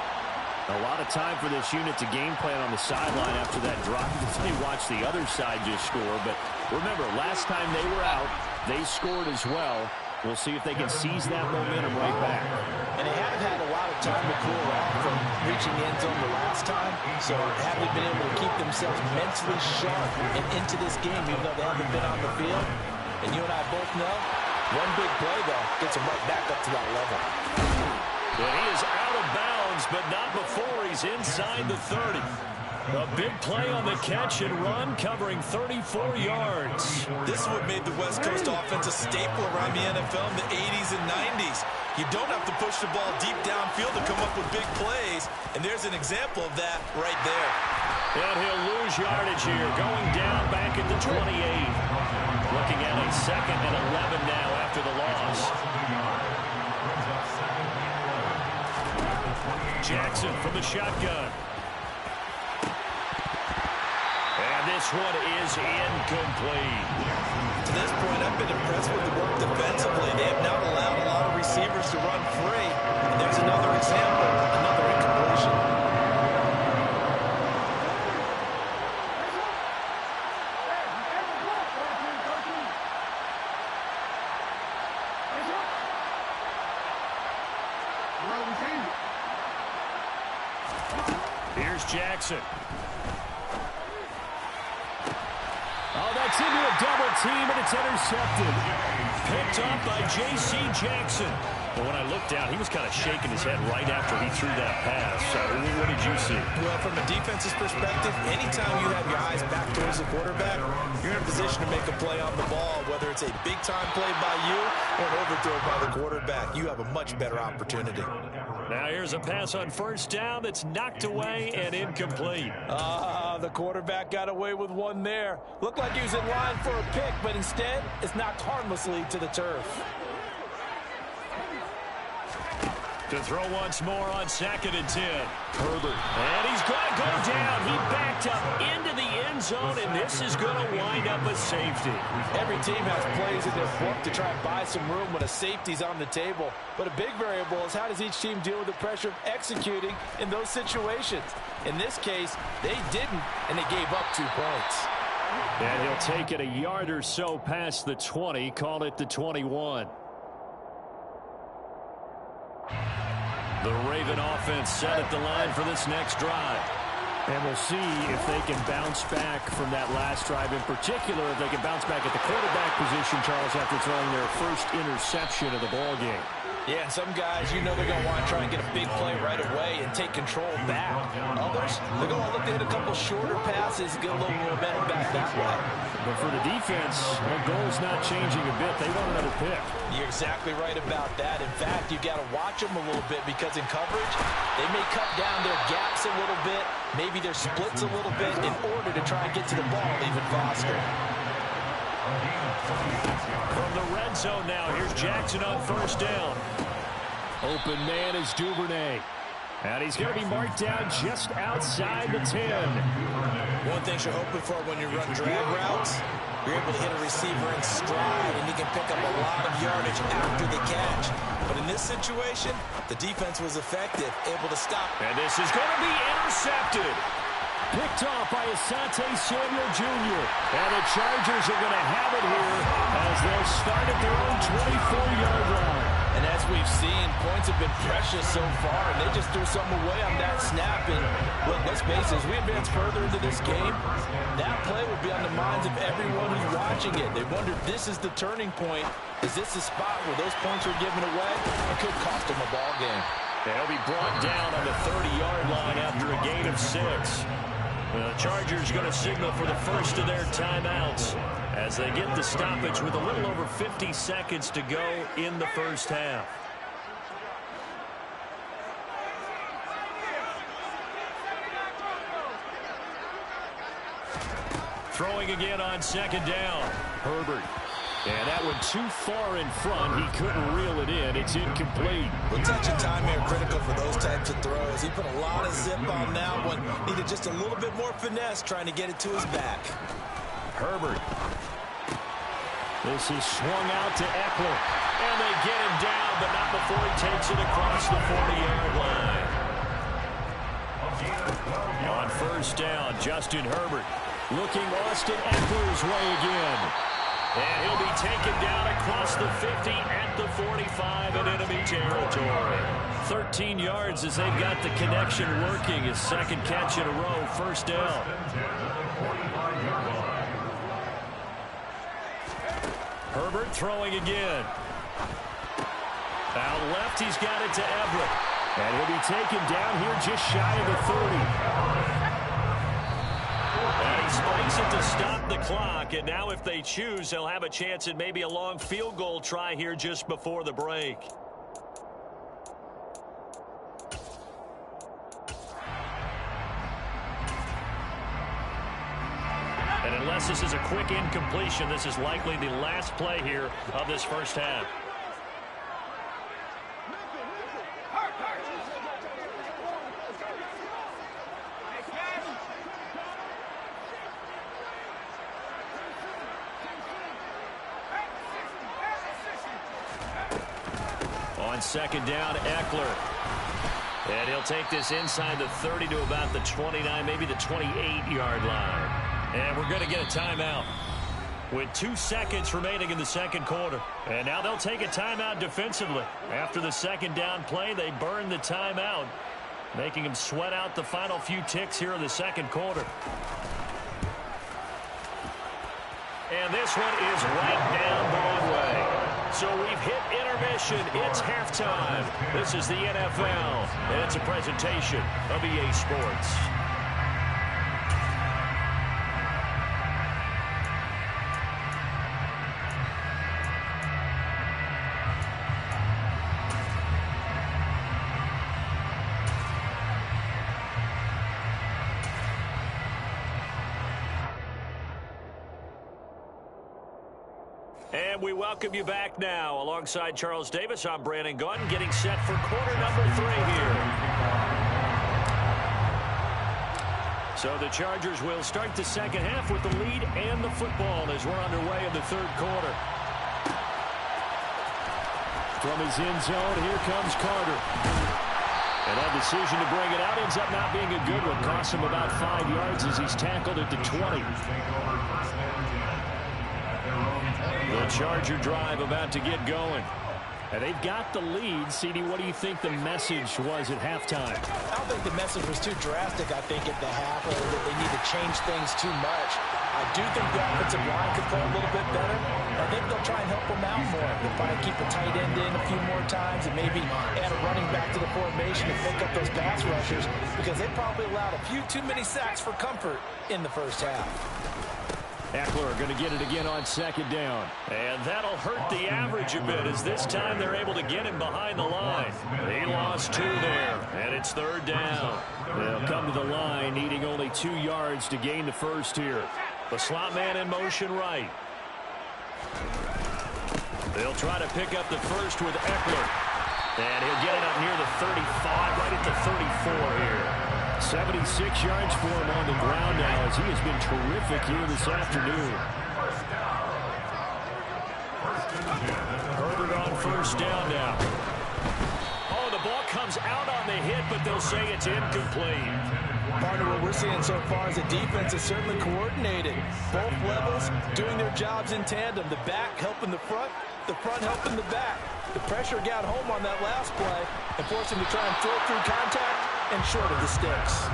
B: A lot of time for this unit to game plan on the sideline after that drop. They watch the other side just score. But remember, last time they were out, they scored as well. We'll see if they can seize that momentum right back.
G: And they haven't had a lot of time to cool off from reaching the end zone the last time. So haven't been able to keep themselves mentally sharp and into this game, even though they haven't been on the field. And you and I both know, one big play, though, gets them right back up to that level.
B: But he is out of bounds, but not before he's inside the 30. A big play on the catch and run, covering 34 yards.
C: This is what made the West Coast offense a staple around the NFL in the 80s and 90s. You don't have to push the ball deep downfield to come up with big plays, and there's an example of that right there.
B: And he'll lose yardage here, going down back at the 28. Looking at a 2nd and 11 now after the loss. Jackson from the shotgun. And this this one is incomplete.
C: To this point, I've been impressed with the work defensively. They have not allowed a lot of receivers to run free. And there's another example, another incompletion.
B: Here's Jackson. Oh, that's into a double team, and it's intercepted. Picked off by J.C. Jackson. But when I looked down, he was kind of shaking his head right after he threw that pass. So what did you see?
C: Well, from a defense's perspective, anytime you have your eyes back towards the quarterback, you're in a position to make a play on the ball, whether it's a big-time play by you or an overthrow by the quarterback. You have a much better opportunity.
B: Now here's a pass on first down that's knocked away and incomplete.
G: The quarterback got away with one there. Looked like he was in line for a pick, but instead it's knocked harmlessly to the turf.
B: To throw once more on 2nd and 10. Herbert. And he's going to go down. He backed up into the end zone, and this is going to wind up a safety.
G: Every team has plays in their book to try and buy some room when a safety's on the table. But a big variable is how does each team deal with the pressure of executing in those situations. In this case, they didn't, and they gave up 2 points.
B: And he'll take it a yard or so past the 20, call it the 21. The Raven offense set at the line for this next drive. And we'll see if they can bounce back from that last drive. In particular, if they can bounce back at the quarterback position, Charles, after throwing their first interception of the ballgame.
G: Yeah, and some guys, you know they're going to want to try and get a big play right away and take control back. Others, they're going to look to hit a couple shorter passes, get a little momentum back that way.
B: But for the defense, the goal's not changing a bit. They want another pick.
G: You're exactly right about that. In fact, you've got to watch them a little bit because in coverage, they may cut down their gaps a little bit, maybe their splits a little bit in order to try and get to the ball even faster.
B: From the red zone now, here's Jackson on first down. Open man is Duvernay. And he's going to be marked down just outside the 10.
C: One thing you're hoping for when you run drag routes, you're able to hit a receiver in stride, and you can pick up a lot of yardage after the catch. But in this situation, the defense was effective, able to stop.
B: And this is going to be intercepted. Picked off by Asante Samuel Jr. And the Chargers are going to have it here as they'll start at their own 24-yard line.
G: And as we've seen, points have been precious so far, and they just threw something away on that snap. And look, let's face it, as we advance further into this game, that play will be on the minds of everyone who's watching it. They wonder, this is the turning point. Is this the spot where those points are given away? It could cost them a ball game.
B: They'll be brought down on the 30-yard line after a gain of 6. The Chargers going to signal for the first of their timeouts as they get the stoppage with a little over 50 seconds to go in the first half. Throwing again on 2nd down. Herbert. And that one too far in front. He couldn't reel it in. It's incomplete.
C: Well, touch and time here critical for those types of throws. He put a lot of zip on that one. Needed just a little bit more finesse trying to get it to his back.
B: Herbert. This is swung out to Eckler. And they get him down, but not before he takes it across the 40-yard line. On first down, Justin Herbert looking Austin Eckler's way again. And he'll be taken down across the 50 at the 45 in enemy territory. 13 yards as they've got the connection working. His second catch in a row, first down. Herbert throwing again. Out left, he's got it to Everett. And he'll be taken down here just shy of the 30. And he spikes it to stop the clock. And now if they choose, they'll have a chance at maybe a long field goal try here just before the break. And unless this is a quick incompletion, this is likely the last play here of this first half. on second down, Eckler. And he'll take this inside the 30 to about the 29, maybe the 28-yard line. And we're going to get a timeout with 2 seconds remaining in the second quarter. And now they'll take a timeout defensively. After the second down play, they burn the timeout, making them sweat out the final few ticks here in the second quarter. And this one is right down Broadway. So we've hit intermission. It's halftime. This is the NFL, and it's a presentation of EA Sports. And we welcome you back now. Alongside Charles Davis, I'm Brandon Gunn, getting set for quarter number 3 here. So the Chargers will start the second half with the lead and the football as we're underway in the third quarter. From his end zone, here comes Carter. And that decision to bring it out ends up not being a good one. Costs him about 5 yards as he's tackled at the 20. The Charger drive about to get going. And they've got the lead. CD, what do you think the message was at halftime?
G: I don't think the message was too drastic, I think, at the half, or that they need to change things too much. I do think the offensive line could play a little bit better. I think they'll try and help them out more. They'll probably keep a tight end in a few more times and maybe add a running back to the formation to pick up those pass rushers, because they probably allowed a few too many sacks for comfort in the first half.
B: Eckler going to get it again on second down. And that'll hurt the average a bit, as this time they're able to get him behind the line. He lost 2 there, and it's third down. They'll come to the line, needing only 2 yards to gain the first here. The slot man in motion right. They'll try to pick up the first with Eckler. And he'll get it up near the 35, right at the 34 here. 76 yards for him on the ground now, as he has been terrific here this afternoon. Herbert on first down now. Oh, the ball comes out on the hit, but they'll say it's incomplete.
G: Part of what we're seeing so far is the defense is certainly coordinated. Both levels doing their jobs in tandem. The back helping the front helping the back. The pressure got home on that last play and forced him to try and throw through contact and short of the sticks.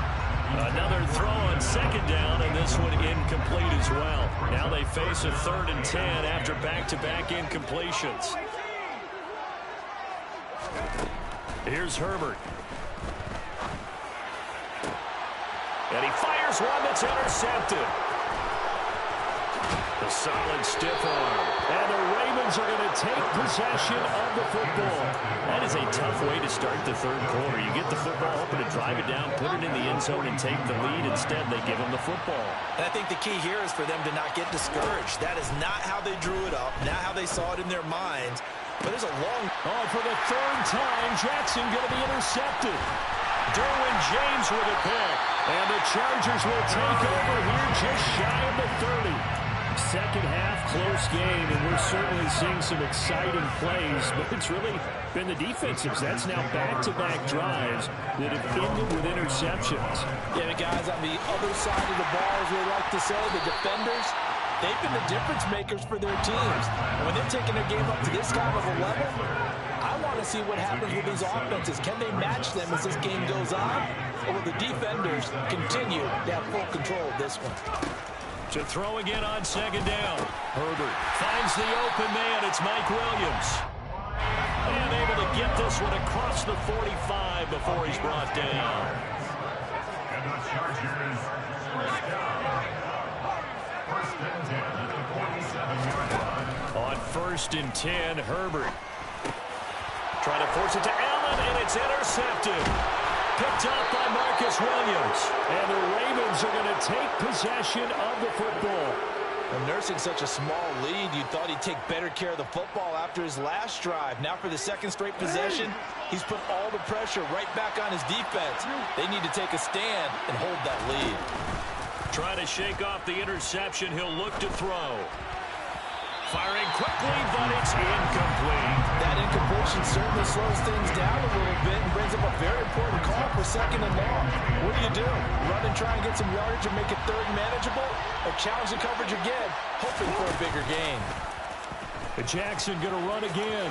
B: Another throw on second down, and this one incomplete as well. Now they face a 3rd and 10 after back-to-back incompletions. Here's Herbert. And he fires one that's intercepted. A solid stiff arm. And the Ravens are going to take possession of the football. That is a tough way to start the third quarter. You get the football, hoping to drive it down, put it in the end zone, and take the lead. Instead, they give them the football.
G: And I think the key here is for them to not get discouraged. That is not how they drew it up, not how they saw it in their minds. But there's a long...
B: Oh, for the 3rd time, Jackson going to be intercepted. Derwin James with a pick. And the Chargers will take over here just shy of the 30. Second half, close game, and we're certainly seeing some exciting plays, but it's really been the defensives. That's now back-to-back drives that have ended with interceptions.
G: Yeah, the guys on the other side of the ball, as we like to say, the defenders, they've been the difference makers for their teams. And when they're taking their game up to this kind of a level, I want to see what happens with these offenses. Can they match them as this game goes on? Or will the defenders continue to have full control of this one?
B: To throw again on second down. Herbert finds the open man. It's Mike Williams. And able to get this one across the 45 before he's brought down.
F: And the Chargers first down. First and 10 at the 47-yard line.
B: On 1st and 10, Herbert. Trying to force it to Allen, and it's intercepted. Picked up by Marcus Williams. And the Ravens are going to take possession of the football.
G: Well, nursing such a small lead, you thought he'd take better care of the football after his last drive. Now for the 2nd straight possession, he's put all the pressure right back on his defense. They need to take a stand and hold that lead.
B: Trying to shake off the interception. He'll look to throw. Firing quickly, but it's incomplete.
G: That incompletion certainly slows things down a little bit and brings up a very important call for 2nd and long. What do? Run and try and get some yardage and make it 3rd manageable? Or challenge the coverage again, hoping for a bigger gain?
B: Jackson going to run again.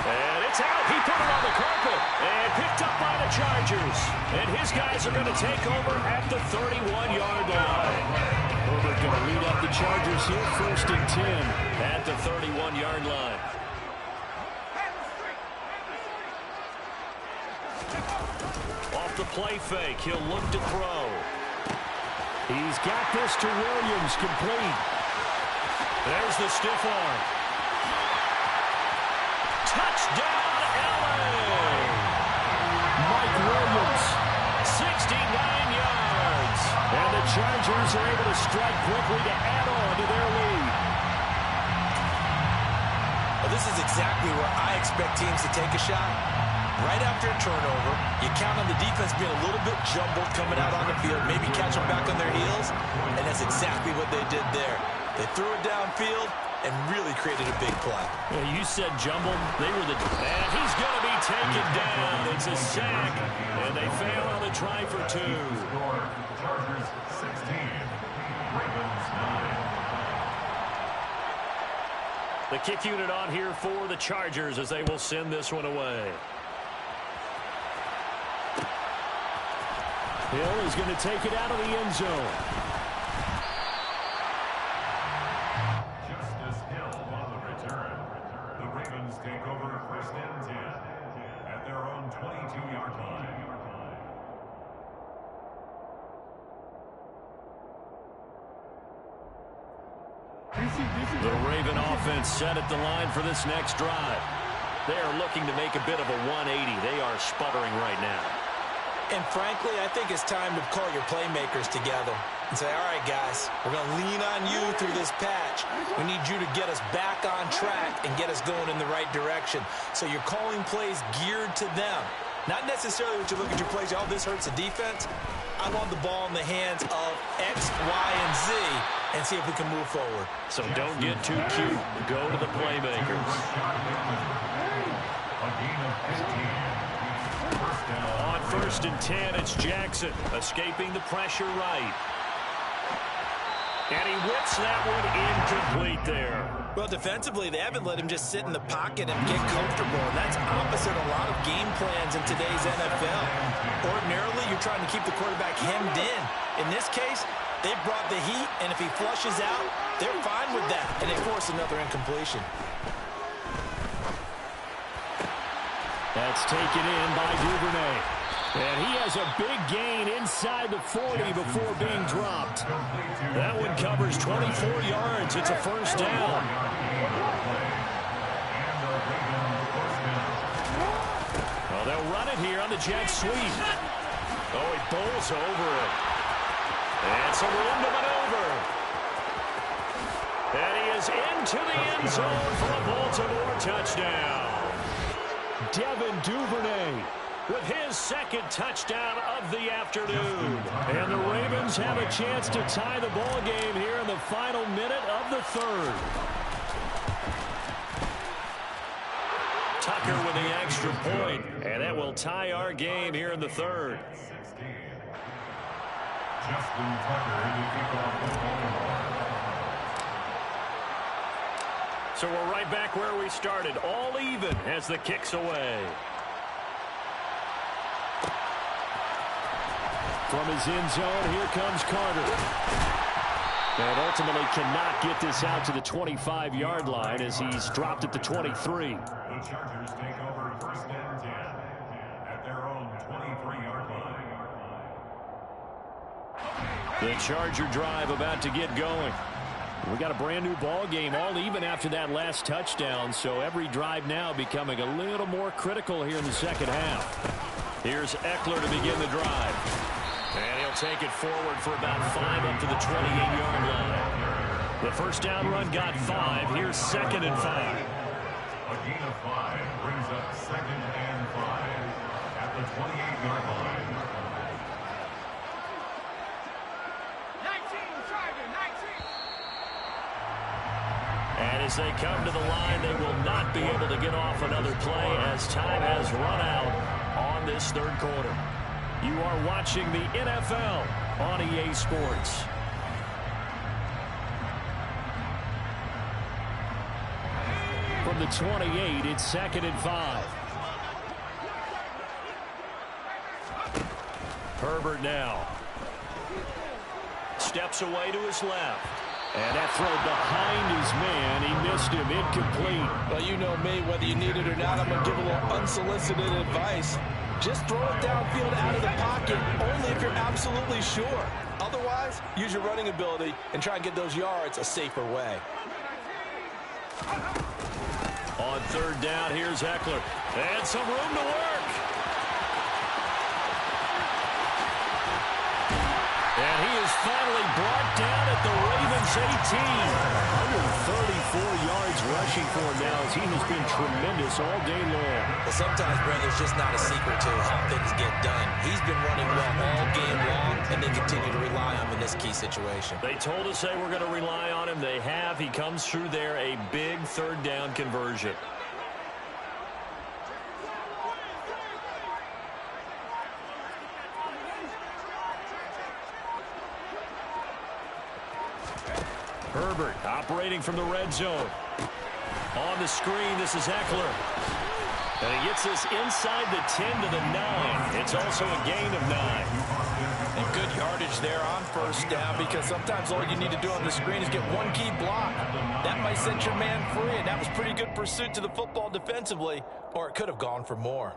B: And it's out. He put it on the carpet and picked up by the Chargers. And his guys are going to take over at the 31-yard line. Herbert going to lead up the Chargers here, 1st and 10 at the 31-yard line. Off the play fake, he'll look to throw. He's got this to Williams, complete. There's the stiff arm. Touchdown, LA! Mike Williams, 69 yards. And the Chargers are able to strike quickly to add on to their lead.
G: Well, this is exactly where I expect teams to take a shot. Right after a turnover, you count on the defense being a little bit jumbled coming out on the field, maybe catch them back on their heels, and that's exactly what they did there. They threw it downfield and really created a big play.
B: Yeah, you said jumbled. They were the... And he's going to be taken down. It's a sack, and they fail on the try for 2.
F: Chargers 16, Ravens 9.
B: The kick unit on here for the Chargers as they will send this one away. Hill is going to take it out of the end zone.
F: Justice Hill on the return. The Ravens take over 1st and 10 at their own 22-yard line.
B: The Raven offense set at the line for this next drive. They are looking to make a bit of a 180. They are sputtering right now.
G: And frankly, I think it's time to call your playmakers together and say, all right, guys, we're going to lean on you through this patch. We need you to get us back on track and get us going in the right direction. So you're calling plays geared to them. Not necessarily what you look at your plays, oh, this hurts the defense. I want the ball in the hands of X, Y, and Z and see if we can move forward.
B: So don't get too cute. Go to the playmakers.
F: A gain of 15.
B: On 1st and 10, it's Jackson escaping the pressure right. And he whips that one incomplete there.
G: Well, defensively, they haven't let him just sit in the pocket and get comfortable. And that's opposite a lot of game plans in today's NFL. Ordinarily, you're trying to keep the quarterback hemmed in. In this case, they brought the heat, and if he flushes out, they're fine with that. And they force another incompletion.
B: That's taken in by Duvernay. And he has a big gain inside the 40 before being dropped. That one covers 24 yards. It's a 1st down. Well, they'll run it here on the jet sweep. Oh, he bowls over it. And some room to maneuver. And he is into the end zone for a Baltimore touchdown. Devin Duvernay with his 2nd touchdown of the afternoon. And the Ravens have a chance to tie the ball game here in the final minute of the 3rd. Tucker with the extra point, and that will tie our game here in the 3rd.
F: Justin Tucker to kick off the ball.
B: So we're right back where we started, all even as the kick's away. From his end zone, here comes Carter. And ultimately cannot get this out to the 25-yard line as he's dropped at the 23.
F: The Chargers take over 1st and 10 at their own 23-yard line.
B: The Charger drive about to get going. We got a brand new ball game, all even after that last touchdown, so every drive now becoming a little more critical here in the 2nd half. Here's Eckler to begin the drive. And he'll take it forward for about 5 up to the 28-yard line. The 1st down run got 5. Here's 2nd and 5.
F: A gain of 5 brings up 2nd and 5 at the 28-yard line.
E: 19, Charger, 19.
B: And as they come to the line, they will not be able to get off another play as time has run out on this third quarter. You are watching the NFL on EA Sports. From the 28, it's 2nd and 5. Herbert now. Steps away to his left. And that throw behind his man. He missed him. Incomplete.
G: Well, you know me. Whether you need it or not, I'm going to give a little unsolicited advice. Just throw it downfield out of the pocket, only if you're absolutely sure. Otherwise, use your running ability and try and get those yards a safer way.
B: On third down, here's Eckler. And some room to work. And he is finally brought down at the Ravens 18. 134 yards rushing for him now as he has been tremendous all day long.
G: Well, sometimes, Brent, there's just not a secret to how things get done. He's been running well all game long, and they continue to rely on him in this key situation.
B: They told us they were going to rely on him. They have. He comes through there, a big third down conversion. Herbert operating from the red zone. On the screen, this is Eckler. And he gets this inside the 10 to the 9. It's also a gain of 9.
G: And good yardage there on first down, because sometimes all you need to do on the screen is get one key block. That might set your man free, and that was pretty good pursuit to the football defensively, or it could have gone for more.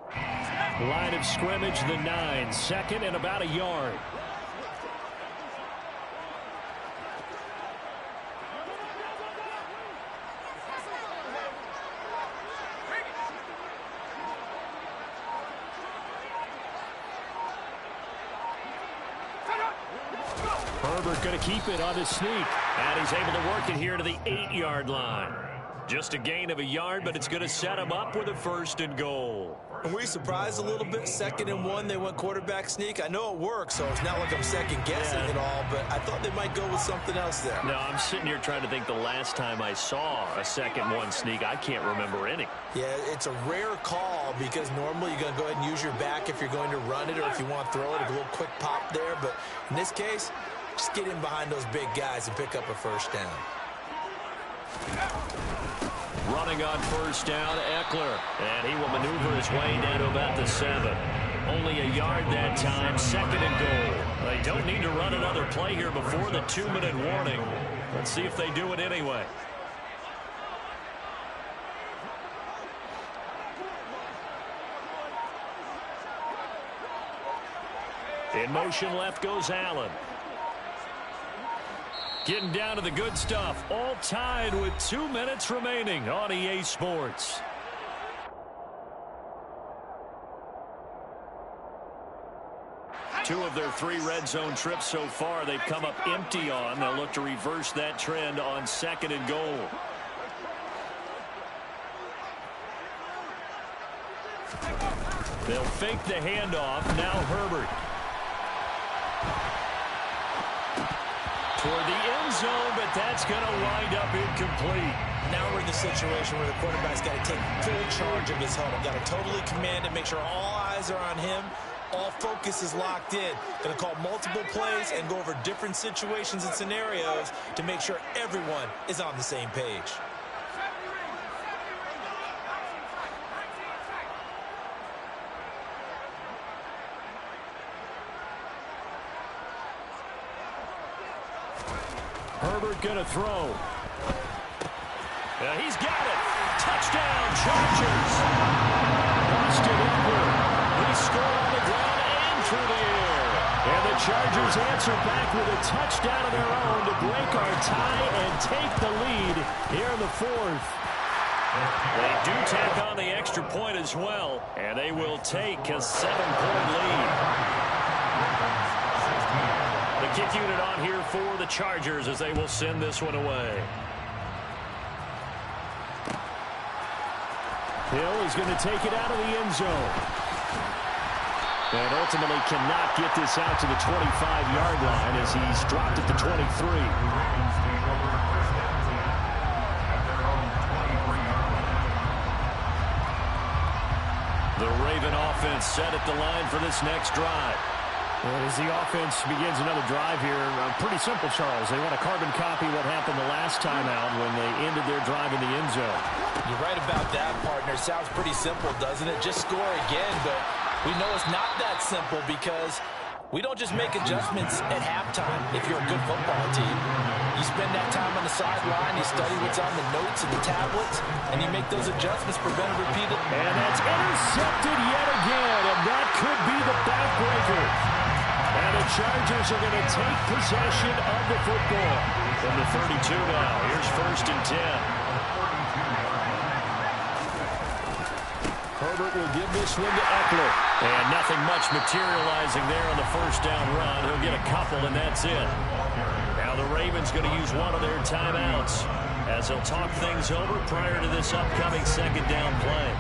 B: Line of scrimmage, the 9. 2nd and about a yard. Herbert going to keep it on his sneak. And he's able to work it here to the 8-yard line. Just a gain of a yard, but it's going to set him up with a 1st and goal.
G: Were we surprised a little bit? 2nd and 1, they went quarterback sneak. I know it works, so it's not like I'm second-guessing it all, but I thought they might go with something else there.
B: No, I'm sitting here trying to think the last time I saw a 2nd-1 sneak. I can't remember any.
G: Yeah, it's a rare call because normally you're going to go ahead and use your back if you're going to run it or if you want to throw it, a little quick pop there. But in this case, just get in behind those big guys and pick up a 1st down.
B: Running on 1st down, Eckler. And he will maneuver his way down to about the 7. Only a yard that time, 2nd and goal. They don't need to run another play here before the 2-minute warning. Let's see if they do it anyway. In motion left goes Allen. Getting down to the good stuff. All tied with 2 minutes remaining on EA Sports. Two of their 3 red zone trips so far they've come up empty on. They'll look to reverse that trend on 2nd and goal. They'll fake the handoff. Now Herbert. Toward the end zone, but that's going to wind up incomplete.
G: Now we're in the situation where the quarterback's got to take full charge of his huddle. Got to totally command it, make sure all eyes are on him. All focus is locked in. Going to call multiple plays and go over different situations and scenarios to make sure everyone is on the same page.
B: Herbert going to throw. He's got it. Touchdown, Chargers. Austin Eckler. He scored on the ground and through the air. And the Chargers answer back with a touchdown of their own to break our tie and take the lead here in the 4th. They do tack on the extra point as well, and they will take a 7-point lead. The kick unit on here for the Chargers as they will send this one away. Hill is going to take it out of the end zone. And ultimately cannot get this out to the 25-yard line as he's dropped at the 23. offense set at the line for this next drive.
H: Well, as the offense begins another drive here, pretty simple, Charles. They want to carbon copy what happened the last time out when they ended their drive in the end zone.
G: You're right about that, partner. Sounds pretty simple, doesn't it? Just score again, but we know it's not that simple because we don't just make adjustments at halftime if you're a good football team. You spend that time on the sideline, you study what's on the notes and the tablets, and you make those adjustments, prevent a repeat.
H: And that's intercepted yet again, and that could be the backbreaker. And the Chargers are going to take possession of the football.
B: From the 32 now, here's 1st and 10.
H: Herbert will give this one to Eckler.
B: And nothing much materializing there on the first down run. He'll get a couple, and that's it. Now the Ravens going to use one of their timeouts as they'll talk things over prior to this upcoming second down play.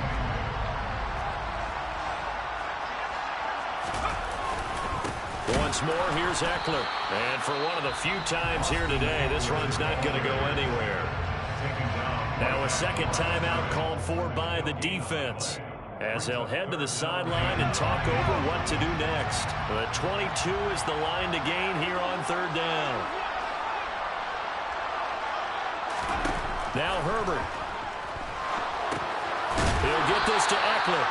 B: Once more, here's Eckler. And for one of the few times here today, this run's not going to go anywhere. Now a second timeout called for by the defense as they'll head to the sideline and talk over what to do next. The 22 is the line to gain here on 3rd down. Now Herbert. He'll get this to Eckler.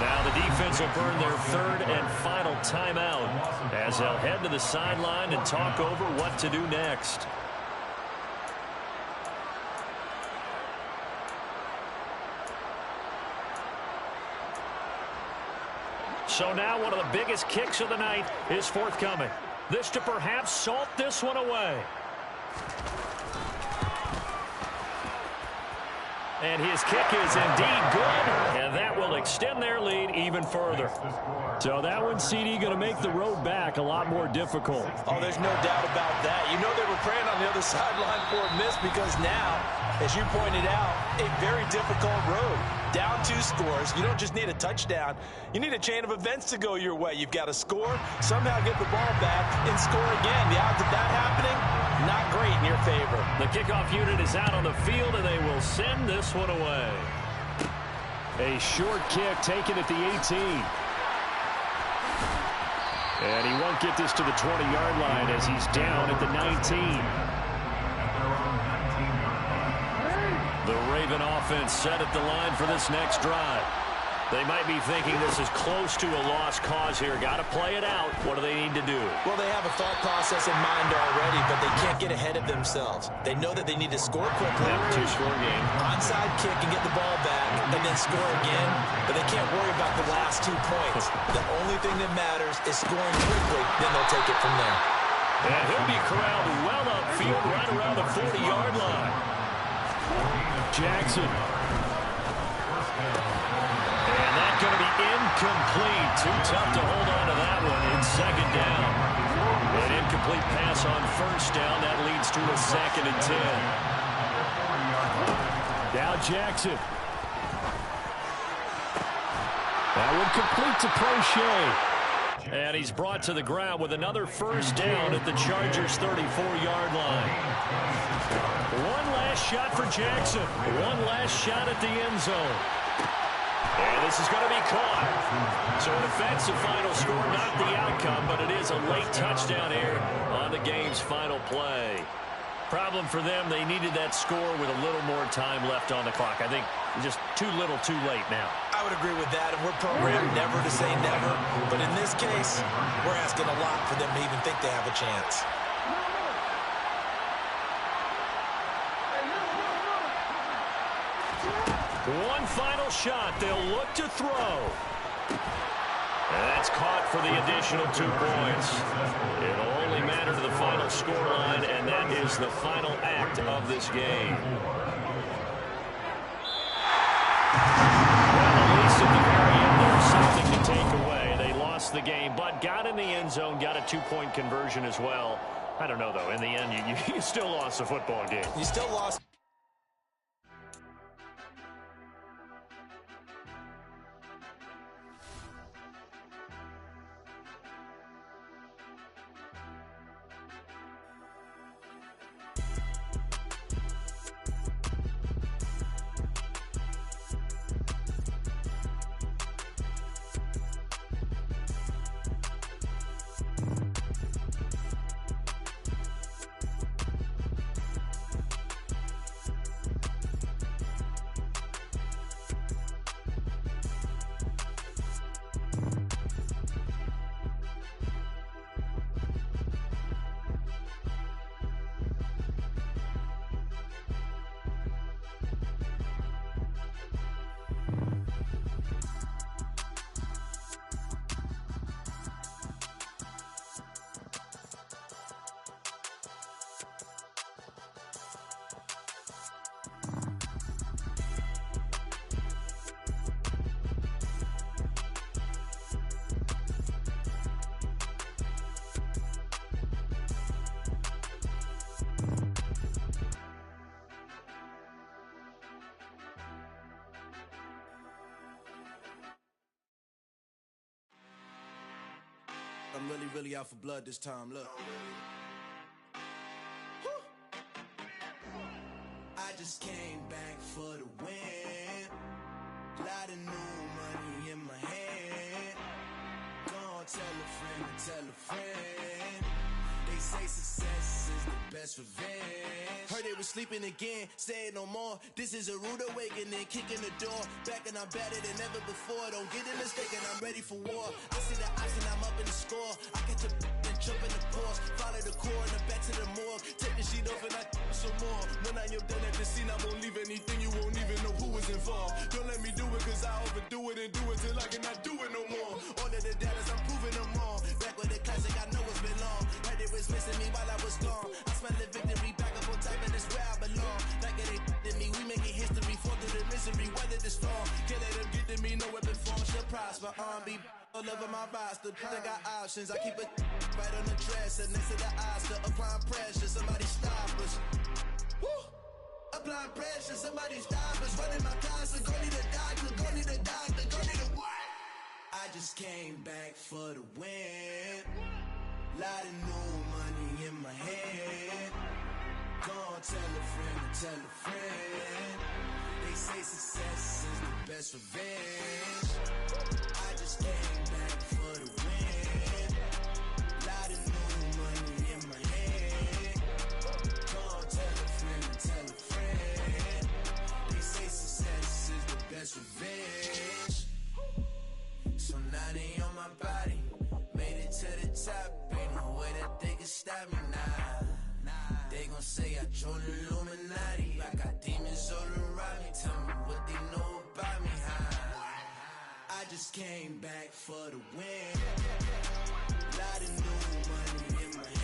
B: Now the defense will burn their 3rd and final timeout as they'll head to the sideline and talk over what to do next. So now one of the biggest kicks of the night is forthcoming. This to perhaps salt this one away. And his kick is indeed good, and that will extend their lead even further.
H: So that one, CD, going to make the road back a lot more difficult.
G: Oh, there's no doubt about that. You know they were praying on the other sideline for a miss because now, as you pointed out, a very difficult road. Down 2 scores. You don't just need a touchdown. You need a chain of events to go your way. You've got to score, somehow get the ball back, and score again. The odds of that happening, not great in your favor.
B: The kickoff unit is out on the field, and they will send this one away.
H: A short kick taken at the 18. And he won't get this to the 20-yard line as he's down at the 19.
B: The Raven offense set at the line for this next drive. They might be thinking this is close to a lost cause here. Got to play it out. What do they need to do?
G: Well, they have a thought process in mind already, but they can't get ahead of themselves. They know that they need to score quickly.
B: Yep, 2-score game.
G: Onside kick and get the ball back, and then score again. But they can't worry about the last 2 points. The only thing that matters is scoring quickly. Then they'll take it from there.
B: And he'll be corralled well upfield right around the 40-yard line.
H: Jackson.
B: And that's going to be incomplete. Too tough to hold on to that one in 2nd down. An incomplete pass on 1st down. That leads to a 2nd and 10.
H: Now Jackson. That one complete to Prochet.
B: And he's brought to the ground with another 1st down at the Chargers' 34-yard line. One last shot for Jackson. One last shot at the end zone. And this is going to be caught. So in effect, the final score, not the outcome, but it is a late touchdown here on the game's final play. Problem for them, they needed that score with a little more time left on the clock. I think just too little, too late now.
G: I would agree with that, and we're programmed never to say never. But in this case, we're asking a lot for them to even think they have a chance.
B: One final shot. They'll look to throw. And that's caught for the additional 2 points. It'll only matter to the final scoreline, and that is the final act of this game. Well, at least at the very end, there's something to take away. They lost the game, but got in the end zone, got a 2-point conversion as well. I don't know, though. In the end, you still lost the football game.
G: You still lost.
I: I'm really, really out for blood this time. Look. I just came back for the win. Lot of new money in my hand. Gonna tell a friend. They say success is the best revenge. Heard they was sleeping again, say it no more. This is a rude awakening, kicking the door. Back and I'm better than ever before. Don't get it mistaken, I'm ready for war. I see the option, I'm up in the score. I catch a and jump in the course. Follow the core and the back to the morgue. Take the sheet off and I some more. When I am done at the scene, I won't leave anything. You won't even know who was involved. Don't let me do it, cause I overdo it and do it till I cannot do it no more. All of the dallas, I'm proving them wrong. Back with the classic, I know it's been long. Heard it was missing me while I was gone. I smell the victory back up on top, and it's where I belong. Like it ain't to me, we making history. Fall through the misery, weather the storm. Can't let them get to me, no weapon form shall prosper. Be all over my roster. I got options, I keep it right on the dresser. Next to the Oscar, applying pressure. Somebody stop us. Woo! Applying pressure, somebody stop us. Running my closet, go need a doctor, go need a doctor, go need a what? I just came back for the win. Lot of new money in my hand. Gonna tell a friend. They say success is the best revenge. I just came back for the win. Lot of new money in my hand. Gonna tell a friend. They say success is the best revenge. So now they on my body. Made it to the top, ain't no way that they can stop me now. They gon' say I joined the Illuminati. I got demons all around me. Tell me what they know about me, huh? I just came back for the win. Lot of new money in my